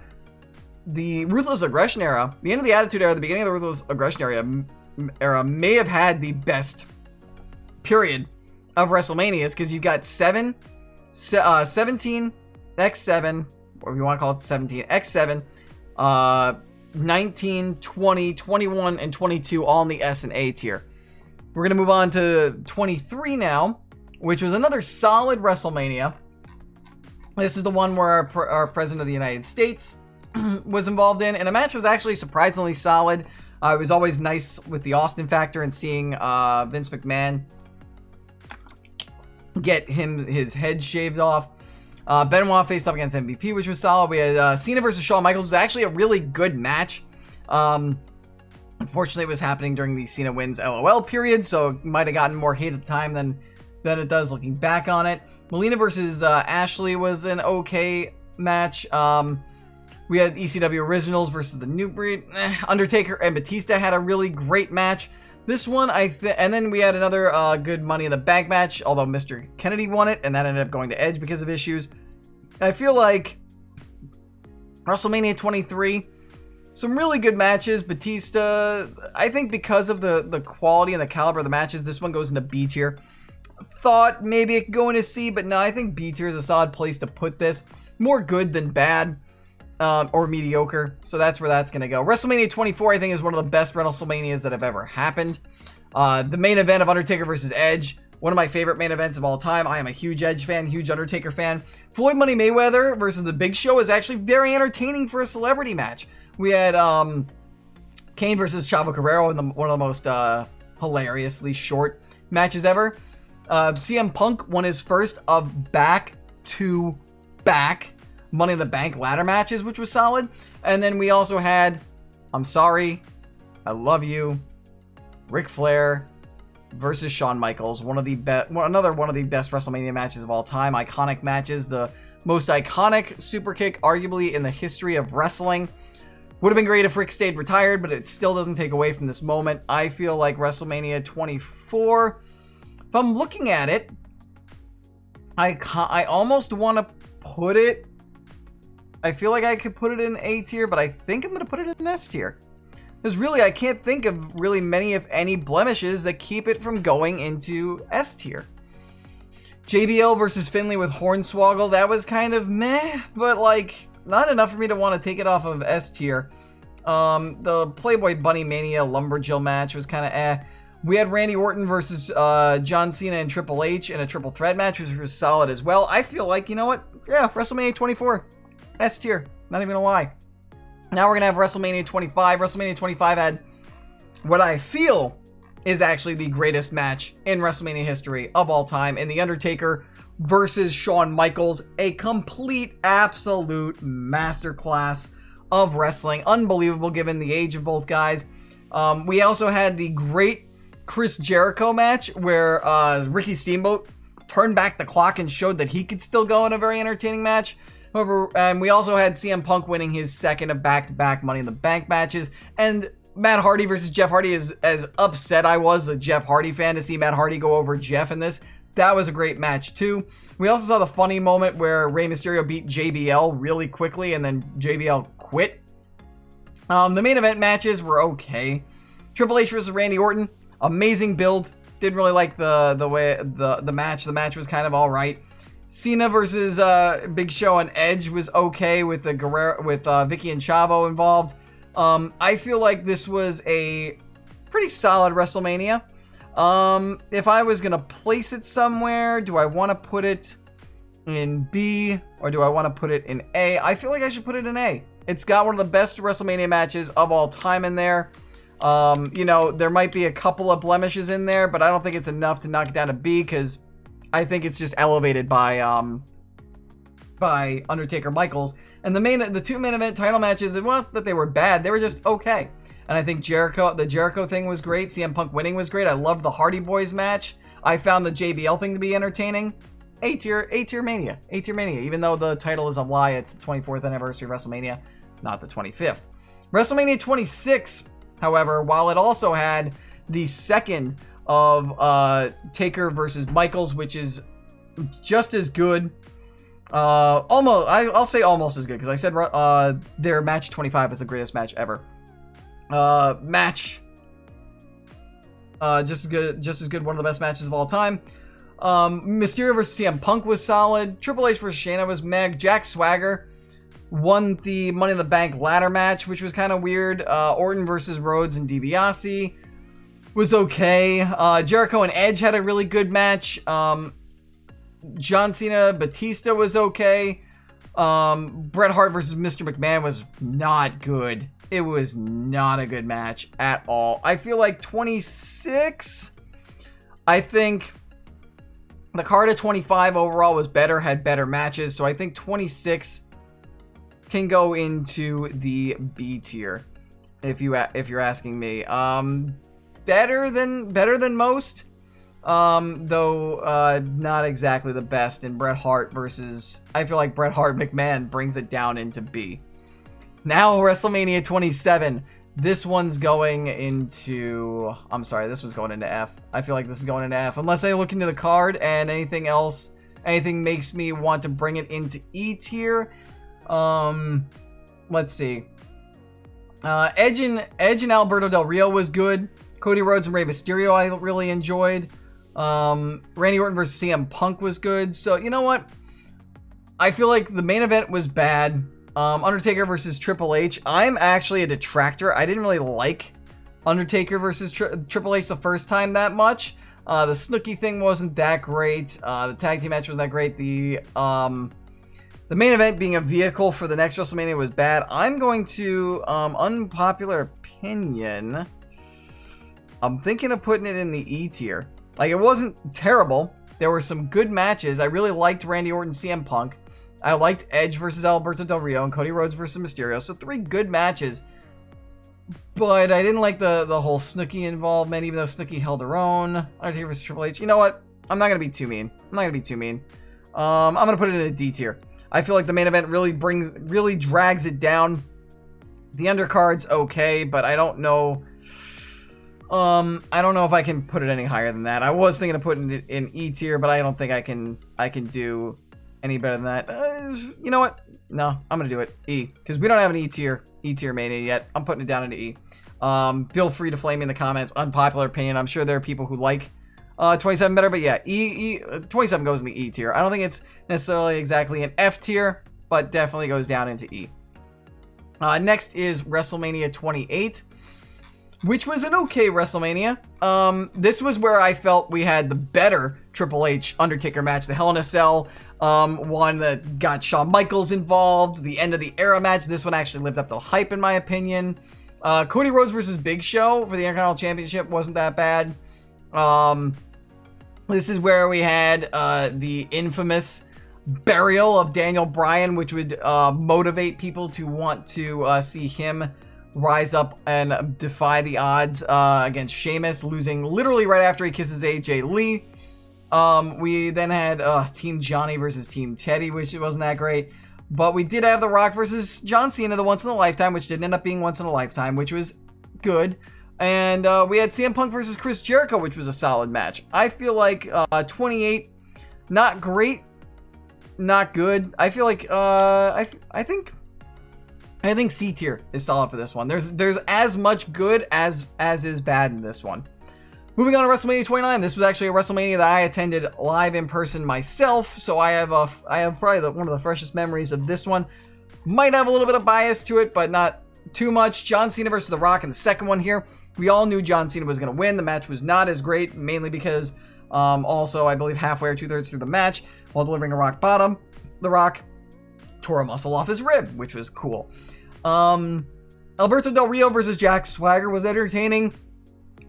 The Ruthless Aggression Era, the end of the Attitude Era, the beginning of the Ruthless Aggression era may have had the best period of WrestleManias, because you've got 17, X7, or if you want to call it 17, X7, 19, 20, 21, and 22 all in the S and A tier. We're going to move on to 23 now, which was another solid WrestleMania. This is the one where our President of the United States was involved in, and the match was actually surprisingly solid. It was always nice with the Austin factor and seeing Vince McMahon get his head shaved off. Benoit faced up against MVP, which was solid. We had Cena versus Shawn Michaels, which was actually a really good match. Unfortunately, it was happening during the Cena wins LOL period, so it might have gotten more hate at the time than it does looking back on it. Melina versus Ashley was an okay match. We had ECW Originals versus the New Breed. Undertaker and Batista had a really great match. This one, and then we had another good Money in the Bank match, although Mr. Kennedy won it, and that ended up going to Edge because of issues. I feel like WrestleMania 23, some really good matches. Batista, I think because of the quality and the caliber of the matches, this one goes into B tier. Thought maybe it could go into C, but no, I think B tier is a solid place to put this. More good than bad. Or mediocre, so that's where that's going to go. WrestleMania 24, I think, is one of the best WrestleManias that have ever happened. The main event of Undertaker versus Edge, one of my favorite main events of all time. I am a huge Edge fan, huge Undertaker fan. Floyd Money Mayweather versus The Big Show is actually very entertaining for a celebrity match. We had Kane versus Chavo Guerrero in one of the most hilariously short matches ever. CM Punk won his first of back-to-back Money in the Bank ladder matches, which was solid. And then we also had, I'm sorry, I love you, Ric Flair versus Shawn Michaels, another one of the best WrestleMania matches of all time. Iconic matches, the most iconic super kick arguably in the history of wrestling. Would have been great if Rick stayed retired, but it still doesn't take away from this moment. I feel like WrestleMania 24, if I'm looking at it, I almost want to put it, I feel like I could put it in A tier, but I think I'm going to put it in S tier. Because really, I can't think of really many, if any, blemishes that keep it from going into S tier. JBL versus Finlay with Hornswoggle, that was kind of meh, but like, not enough for me to want to take it off of S tier. The Playboy Bunny Mania Lumberjill match was kind of eh. We had Randy Orton versus John Cena and Triple H in a triple threat match, which was solid as well. I feel like, you know what? Yeah, WrestleMania 24, S tier, not even gonna lie. Now we're going to have WrestleMania 25. WrestleMania 25 had what I feel is actually the greatest match in WrestleMania history of all time, in The Undertaker versus Shawn Michaels, a complete, absolute masterclass of wrestling. Unbelievable given the age of both guys. We also had the great Chris Jericho match where Ricky Steamboat turned back the clock and showed that he could still go in a very entertaining match. However, we also had CM Punk winning his second of back-to-back Money in the Bank matches. And Matt Hardy versus Jeff Hardy, as upset I was, a Jeff Hardy fan, to see Matt Hardy go over Jeff in this. That was a great match, too. We also saw the funny moment where Rey Mysterio beat JBL really quickly, and then JBL quit. The main event matches were okay. Triple H versus Randy Orton, amazing build. Didn't really like the way the match. The match was kind of all right. Cena versus Big Show and Edge was okay with the Vicky and Chavo involved. I feel like this was a pretty solid WrestleMania. If I was gonna place it somewhere, do I want to put it in B or do I want to put it in A? I feel like I should put it in A. It's got one of the best WrestleMania matches of all time in there. You know, there might be a couple of blemishes in there, but I don't think it's enough to knock it down to B, because I think it's just elevated by Undertaker Michaels. And the two main event title matches, it wasn't that they were bad, they were just okay. And I think the Jericho thing was great. CM Punk winning was great. I loved the Hardy Boys match. I found the JBL thing to be entertaining. A tier Mania. Even though the title is a lie, it's the 24th anniversary of WrestleMania, not the 25th. WrestleMania 26, however, while it also had the second of Taker versus Michaels, which is just as good. I'll say almost as good, because I said their match 25 is the greatest match ever. Just as good, one of the best matches of all time. Mysterio versus CM Punk was solid. Triple H versus Shayna was meg. Jack Swagger won the Money in the Bank ladder match, which was kind of weird. Orton versus Rhodes and Dibiase was okay. Jericho and Edge had a really good match. John Cena, Batista was okay. Bret Hart versus Mr. McMahon was not good. It was not a good match at all. I feel like 26, I think the card of 25 overall was better, had better matches. So I think 26 can go into the B tier, if you're asking me. Better than most, though not exactly the best. In Bret Hart versus, I feel like Bret Hart McMahon brings it down into B. Now WrestleMania 27. This one's going into, I'm sorry, this was going into F. I feel like this is going into F, unless I look into the card and anything makes me want to bring it into E tier. Let's see. Edge and Alberto Del Rio was good. Cody Rhodes and Rey Mysterio I really enjoyed. Randy Orton versus CM Punk was good. So, you know what? I feel like the main event was bad. Undertaker versus Triple H. I'm actually a detractor. I didn't really like Undertaker versus Triple H the first time that much. The Snooki thing wasn't that great. The tag team match was that great. The The main event being a vehicle for the next WrestleMania was bad. I'm going to, unpopular opinion, I'm thinking of putting it in the E tier. Like, it wasn't terrible. There were some good matches. I really liked Randy Orton, CM Punk. I liked Edge versus Alberto Del Rio and Cody Rhodes versus Mysterio. So 3 good matches. But I didn't like the whole Snooki involvement, even though Snooki held her own. Undertaker versus Triple H. You know what? I'm not going to be too mean. I'm going to put it in a D tier. I feel like the main event really drags it down. The undercard's okay, but I don't know. I don't know if I can put it any higher than that. I was thinking of putting it in E tier, but I don't think I can do any better than that. You know what? No, I'm gonna do it E, because we don't have an E tier Mania yet. I'm putting it down into E. Feel free to flame me in the comments. Unpopular opinion. I'm sure there are people who like 27 better, but yeah, 27 goes in the E tier. I don't think it's necessarily exactly an F tier, but definitely goes down into E. Next is WrestleMania 28, which was an okay WrestleMania. This was where I felt we had the better Triple H Undertaker match, the Hell in a Cell one that got Shawn Michaels involved, the end of the era match. This one actually lived up to the hype, in my opinion. Cody Rhodes versus Big Show for the Intercontinental Championship wasn't that bad. This is where we had the infamous burial of Daniel Bryan, which would motivate people to want to see him rise up and defy the odds against Sheamus, losing literally right after he kisses AJ Lee. We then had Team Johnny versus Team Teddy, which wasn't that great. But we did have The Rock versus John Cena, the once in a lifetime, which didn't end up being once in a lifetime, which was good. And we had CM Punk versus Chris Jericho, which was a solid match. I feel like 28, not great, not good. I feel like I think C tier is solid for this one. There's as much good as is bad in this one. Moving on to WrestleMania 29. This was actually a WrestleMania that I attended live in person myself, so I have probably one of the freshest memories of this one. Might have a little bit of bias to it, but not too much. John Cena versus The Rock in the second one here. We all knew John Cena was going to win. The match was not as great, mainly because also, I believe halfway or 2/3 through the match, while delivering a rock bottom, The Rock tore a muscle off his rib, which was cool. Alberto Del Rio versus Jack Swagger was entertaining.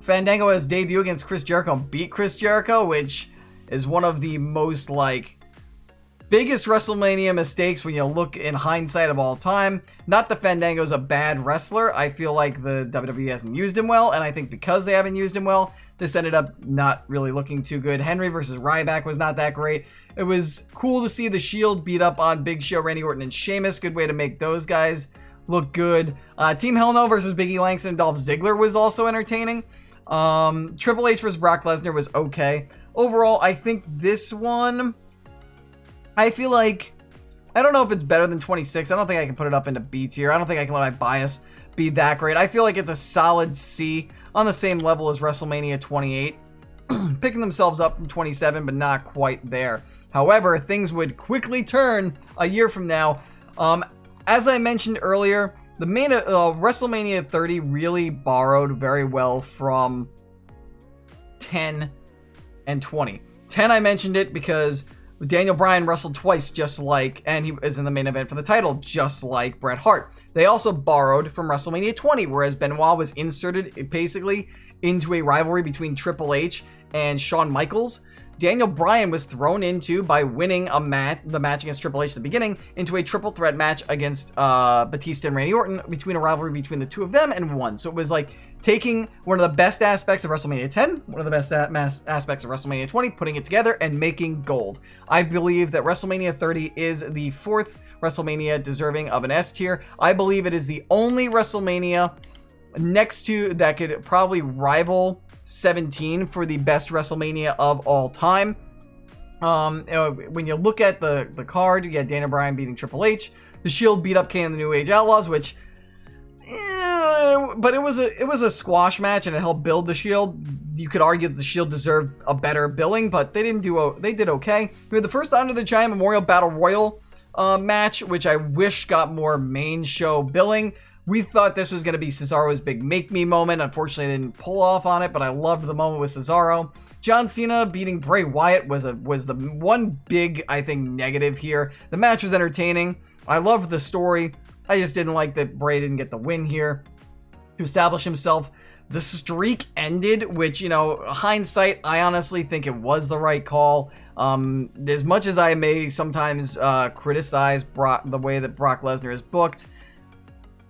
Fandango had his debut against Chris Jericho and beat Chris Jericho, which is one of the most, biggest WrestleMania mistakes when you look in hindsight of all time. Not that Fandango's a bad wrestler. I feel like the WWE hasn't used him well, and I think because they haven't used him well, this ended up not really looking too good. Henry versus Ryback was not that great. It was cool to see the Shield beat up on Big Show, Randy Orton, and Sheamus. Good way to make those guys look good. Team Hell No versus Big E Langston and Dolph Ziggler was also entertaining. Triple H versus Brock Lesnar was okay. Overall, I think this one, I feel like, I don't know if it's better than 26. I don't think I can put it up into B tier. I don't think I can let my bias be that great. I feel like it's a solid C, on the same level as WrestleMania 28. Picking themselves up from 27, but not quite there. However, things would quickly turn a year from now. As I mentioned earlier, the main WrestleMania 30 really borrowed very well from 10 and 20. 10, I mentioned it because Daniel Bryan wrestled twice, and he is in the main event for the title, just like Bret Hart. They also borrowed from WrestleMania 20, whereas Benoit was inserted basically into a rivalry between Triple H and Shawn Michaels. Daniel Bryan was thrown into, by winning the match against Triple H at the beginning, into a triple threat match against Batista and Randy Orton, between a rivalry between the two of them, and won. So it was like taking one of the best aspects of WrestleMania 10, one of the best aspects of WrestleMania 20, putting it together and making gold. I believe that WrestleMania 30 is the fourth WrestleMania deserving of an S tier. I believe it is the only WrestleMania next to that could probably rival 17 for the best WrestleMania of all time. When you look at the card, you get Daniel Bryan beating Triple H. The Shield beat up Kane and the New Age Outlaws, which, but it was a squash match and it helped build the Shield. You could argue that the Shield deserved a better billing, but they did okay. We had the first Under the Giant Memorial Battle Royal match, which I wish got more main show billing. We thought this was going to be Cesaro's big make me moment. Unfortunately, I didn't pull off on it, but I loved the moment with Cesaro. John Cena beating Bray Wyatt was the one big, I think, negative here. The match was entertaining. I loved the story. I just didn't like that Bray didn't get the win here to establish himself. The streak ended, which, you know, hindsight, I honestly think it was the right call. As much as I may sometimes criticize the way that Brock Lesnar is booked,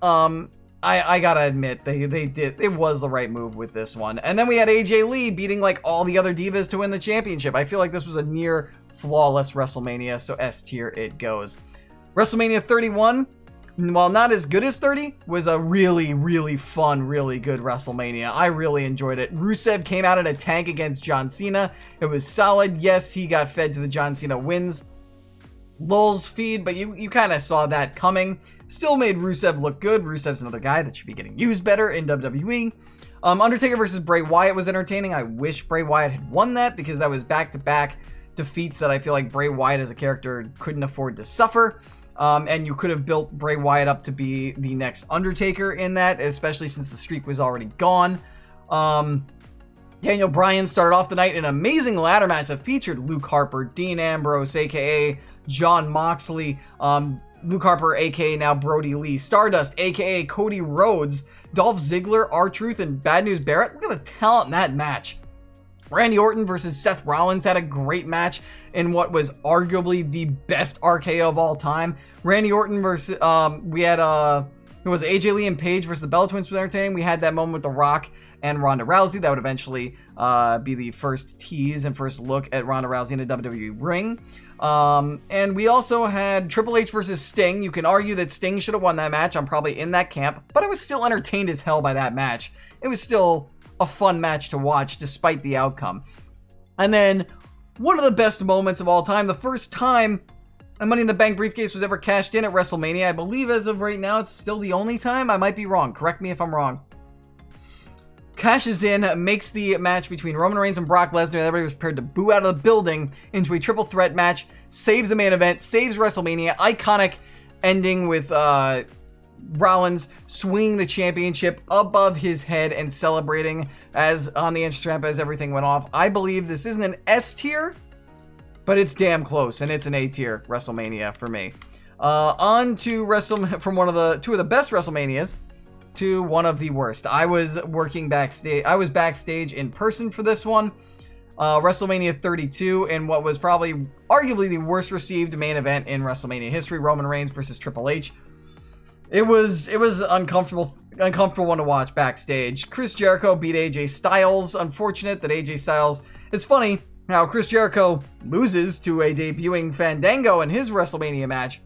I gotta admit, they did, it was the right move with this one. And then we had AJ Lee beating like all the other divas to win the championship. I feel like this was a near flawless WrestleMania, so S tier it goes. WrestleMania 31, while not as good as 30, was a really, really fun, really good WrestleMania. I really enjoyed it. Rusev came out in a tank against John Cena. It was solid. Yes, he got fed to the John Cena wins lulz feed, but you kind of saw that coming. Still made Rusev look good. Rusev's another guy that should be getting used better in WWE. Undertaker versus Bray Wyatt was entertaining. I wish Bray Wyatt had won that because that was back-to-back defeats that I feel like Bray Wyatt as a character couldn't afford to suffer. And you could have built Bray Wyatt up to be the next Undertaker in that, especially since the streak was already gone. Daniel Bryan started off the night in an amazing ladder match that featured Luke Harper, Dean Ambrose, aka Jon Moxley, Luke Harper, aka now Brody Lee, Stardust, aka Cody Rhodes, Dolph Ziggler, R-Truth, and Bad News Barrett. Look at the talent in that match. Randy Orton versus Seth Rollins had a great match in what was arguably the best RKO of all time. Randy Orton versus, we had, it was AJ Lee and Paige versus the Bella Twins was entertaining. We had that moment with The Rock and Ronda Rousey. That would eventually be the first tease and first look at Ronda Rousey in a WWE ring. And we also had Triple H versus Sting. You can argue that Sting should have won that match. I'm probably in that camp, but I was still entertained as hell by that match. It was still a fun match to watch despite the outcome. And then one of the best moments of all time, the first time a Money in the Bank briefcase was ever cashed in at WrestleMania. I believe as of right now, it's still the only time. I might be wrong. Correct me if I'm wrong. Cashes in, makes the match between Roman Reigns and Brock Lesnar. Everybody was prepared to boo out of the building into a triple threat match. Saves the main event, saves WrestleMania. Iconic ending with Rollins swinging the championship above his head and celebrating as on the entrance ramp as everything went off. I believe this isn't an S tier, but it's damn close, and it's an A tier WrestleMania for me. On to from two of the best WrestleManias to one of the worst. I was working backstage. I was backstage in person for this one. WrestleMania 32, and what was probably arguably the worst received main event in WrestleMania history, Roman Reigns versus Triple H. It was uncomfortable one to watch backstage. Chris Jericho beat AJ Styles. Unfortunate that AJ Styles, it's funny how Chris Jericho loses to a debuting Fandango in his WrestleMania match,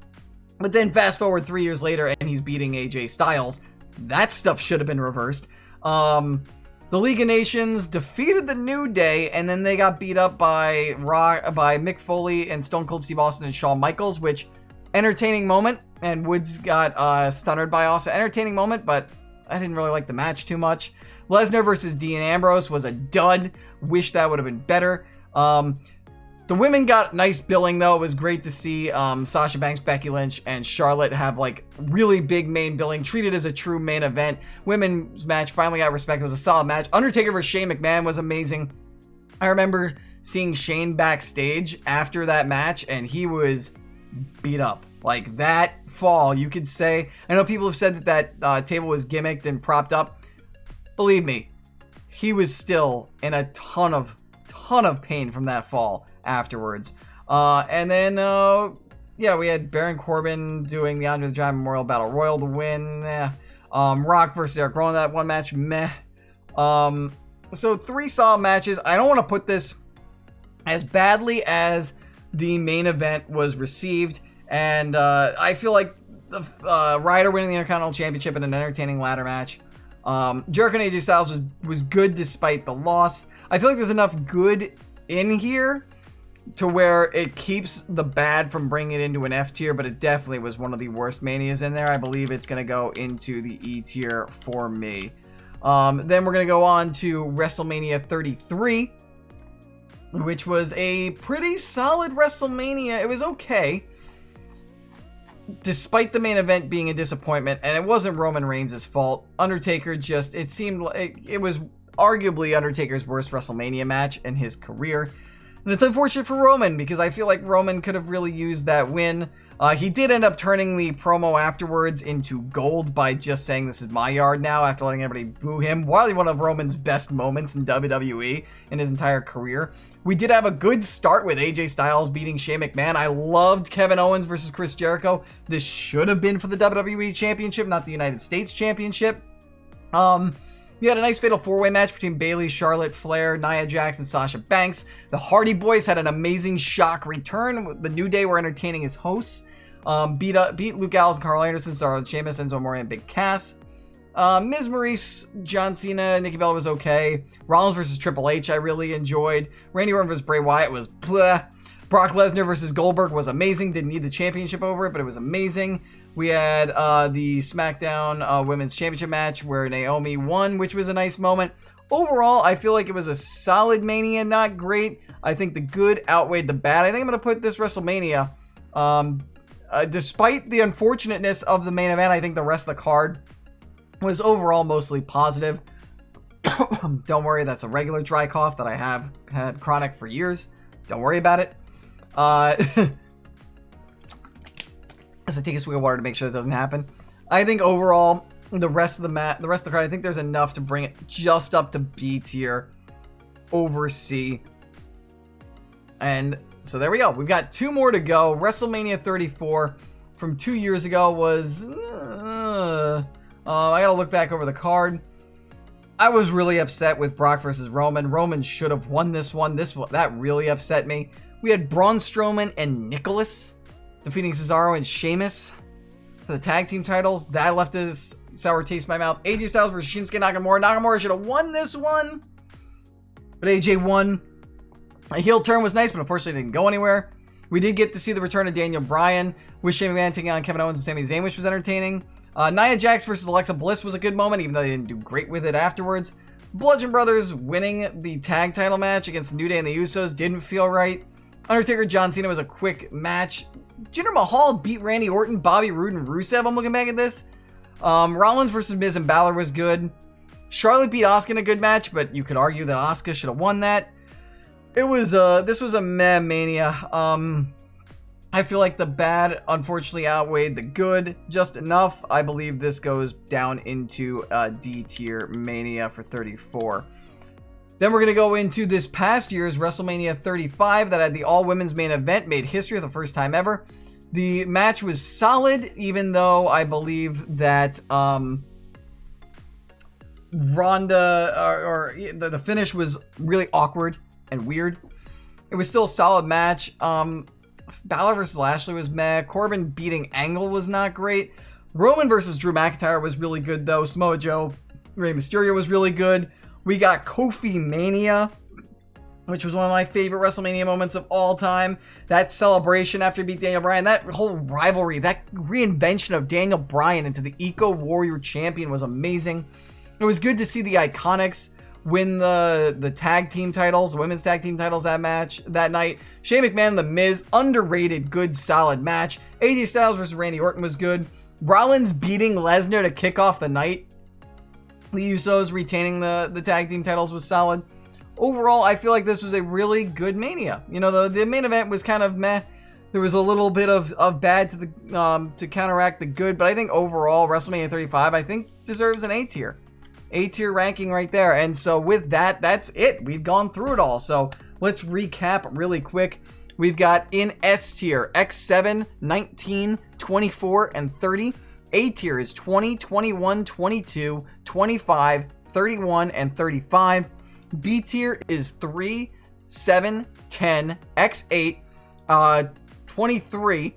but then fast forward 3 years later and he's beating AJ Styles. That stuff should have been reversed. The League of Nations defeated the New Day, and then they got beat up by Mick Foley and Stone Cold Steve Austin and Shawn Michaels, which, entertaining moment, and Woods got stunned by Austin. Entertaining moment, but I didn't really like the match too much. Lesnar versus Dean Ambrose was a dud. Wish that would have been better. The women got nice billing, though. It was great to see Sasha Banks, Becky Lynch, and Charlotte have like really big main billing, treated as a true main event. Women's match finally got respect. It was a solid match. Undertaker versus Shane McMahon was amazing. I remember seeing Shane backstage after that match, and he was beat up. Like, that fall, you could say. I know people have said that table was gimmicked and propped up. Believe me, he was still in a ton of pain from that fall afterwards. And then, yeah, we had Baron Corbin doing the Andre the Giant Memorial Battle Royal to win. Rock versus Eric Rowan, that one match, meh. So 3 solid matches. I don't want to put this as badly as the main event was received. And I feel like the Ryder winning the Intercontinental Championship in an entertaining ladder match. Jericho and AJ Styles was good despite the loss. I feel like there's enough good in here to where it keeps the bad from bringing it into an F tier, but it definitely was one of the worst manias in there. I believe it's going to go into the E tier for me. Then we're going to go on to WrestleMania 33, which was a pretty solid WrestleMania. It was okay, despite the main event being a disappointment, and it wasn't Roman Reigns' fault. Undertaker just, it seemed like it was arguably Undertaker's worst WrestleMania match in his career. And it's unfortunate for Roman because I feel like Roman could have really used that win. He did end up turning the promo afterwards into gold by just saying this is my yard now after letting everybody boo him. Probably one of Roman's best moments in WWE in his entire career. We did have a good start with AJ Styles beating Shane McMahon. I loved Kevin Owens versus Chris Jericho. This should have been for the WWE Championship, not the United States Championship. We had a nice fatal four-way match between Bayley, Charlotte, Flair, Nia Jax, and Sasha Banks. The Hardy Boys had an amazing shock return. The New Day were entertaining as hosts. Beat Luke Gallows and Carl Anderson, Cesaro, Sheamus, Enzo Amore, and Big Cass. Miz, Maurice, John Cena, Nikki Bella was okay. Rollins versus Triple H I really enjoyed. Randy Orton versus Bray Wyatt was bleh. Brock Lesnar versus Goldberg was amazing. Didn't need the championship over it, but it was amazing. We had the SmackDown Women's Championship match where Naomi won, which was a nice moment. Overall, I feel like it was a solid Mania, not great. I think the good outweighed the bad. I think I'm going to put this WrestleMania, despite the unfortunateness of the main event, I think the rest of the card was overall mostly positive. Don't worry, that's a regular dry cough that I have had chronic for years. Don't worry about it. As I take a swig of water to make sure that doesn't happen. I think overall, the rest of the card, I think there's enough to bring it just up to B tier over C. And so there we go. We've got 2 more to go. WrestleMania 34 from 2 years ago was... I gotta look back over the card. I was really upset with Brock versus Roman. Roman should have won this one. That really upset me. We had Braun Strowman and Nicholas defeating Cesaro and Sheamus for the tag team titles. That left a sour taste in my mouth. AJ Styles versus Shinsuke Nakamura. Nakamura should have won this one, but AJ won. A heel turn was nice, but unfortunately didn't go anywhere. We did get to see the return of Daniel Bryan with Shane McMahon taking on Kevin Owens and Sami Zayn, which was entertaining. Nia Jax versus Alexa Bliss was a good moment, even though they didn't do great with it afterwards. Bludgeon Brothers winning the tag title match against the New Day and the Usos didn't feel right. Undertaker John Cena was a quick match. Jinder Mahal beat Randy Orton, Bobby Roode, and Rusev. I'm looking back at this. Rollins versus Miz and Balor was good. Charlotte beat Asuka in a good match, but you could argue that Asuka should have won that. This was a meh Mania. I feel like the bad unfortunately outweighed the good just enough. I believe this goes down into D tier Mania for 34. Then we're going to go into this past year's WrestleMania 35 that had the all-women's main event, made history for the first time ever. The match was solid, even though I believe that the finish was really awkward and weird. It was still a solid match. Balor versus Lashley was meh. Corbin beating Angle was not great. Roman versus Drew McIntyre was really good, though. Samoa Joe, Rey Mysterio was really good. We got Kofi Mania, which was one of my favorite WrestleMania moments of all time. That celebration after he beat Daniel Bryan, that whole rivalry, that reinvention of Daniel Bryan into the Eco Warrior champion was amazing. It was good to see the Iconics win the tag team titles, women's tag team titles that night. Shane McMahon and The Miz, underrated, good, solid match. AJ Styles versus Randy Orton was good. Rollins beating Lesnar to kick off the night. The Usos retaining the tag team titles was solid. Overall, I feel like this was a really good Mania. You know, the main event was kind of meh. There was a little bit of bad to counteract the good, but I think overall, WrestleMania 35, I think deserves an A tier. A tier ranking right there. And so with that, that's it. We've gone through it all. So let's recap really quick. We've got in S tier, X7, 19, 24, and 30. A tier is 20, 21, 22, 25, 31, and 35. B tier is 3, 7, 10, X8, 23,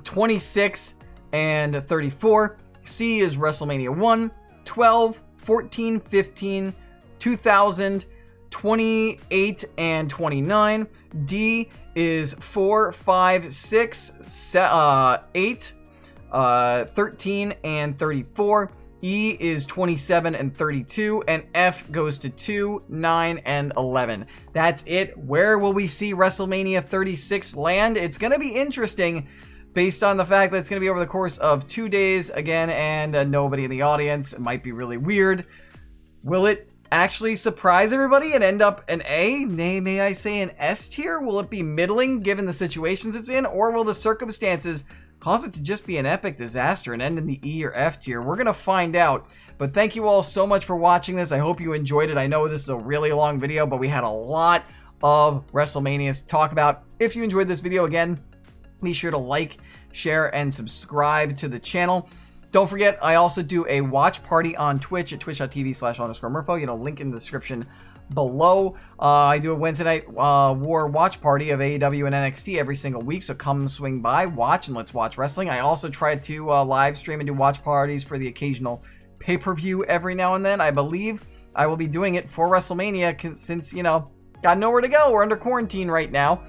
26, and 34. C is WrestleMania 1, 12, 14, 15, 2000, 28, and 29. D is 4, 5, 6, 8, 13, and 34. E is 27 and 32, and F goes to 2, 9, and 11. That's it. Where will we see WrestleMania 36 land? It's going to be interesting based on the fact that it's going to be over the course of 2 days again, and nobody in the audience. It might be really weird. Will it actually surprise everybody and end up an A? Nay, may I say an S tier? Will it be middling given the situations it's in? Or will the circumstances cause it to just be an epic disaster and end in the E or F tier? We're going to find out. But thank you all so much for watching this. I hope you enjoyed it. I know this is a really long video, but we had a lot of WrestleManias to talk about. If you enjoyed this video, again, be sure to like, share, and subscribe to the channel. Don't forget, I also do a watch party on Twitch at twitch.tv/_Murpho. Link in the description below. I do a Wednesday night war watch party of AEW and NXT every single week, so come swing by, watch, and let's watch wrestling. I also try to live stream and do watch parties for the occasional pay-per-view every now and then. I believe I will be doing it for WrestleMania since, got nowhere to go. We're under quarantine right now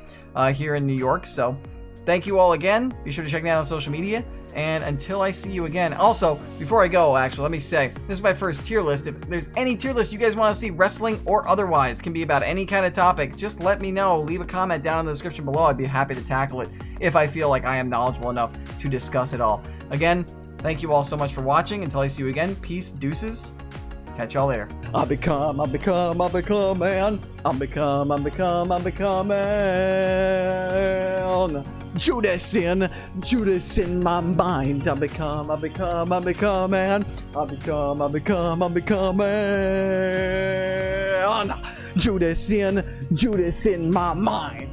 here in New York, so thank you all again. Be sure to check me out on social media. And until I see you again. Also, before I go, actually, let me say, this is my first tier list. If there's any tier list you guys want to see, wrestling or otherwise, can be about any kind of topic, just let me know. Leave a comment down in the description below. I'd be happy to tackle it if I feel like I am knowledgeable enough to discuss it all. Again, thank you all so much for watching. Until I see you again, peace, deuces. Catch y'all later. I become man. I become man. Judas in my mind. I become man. I become man. Judas in my mind.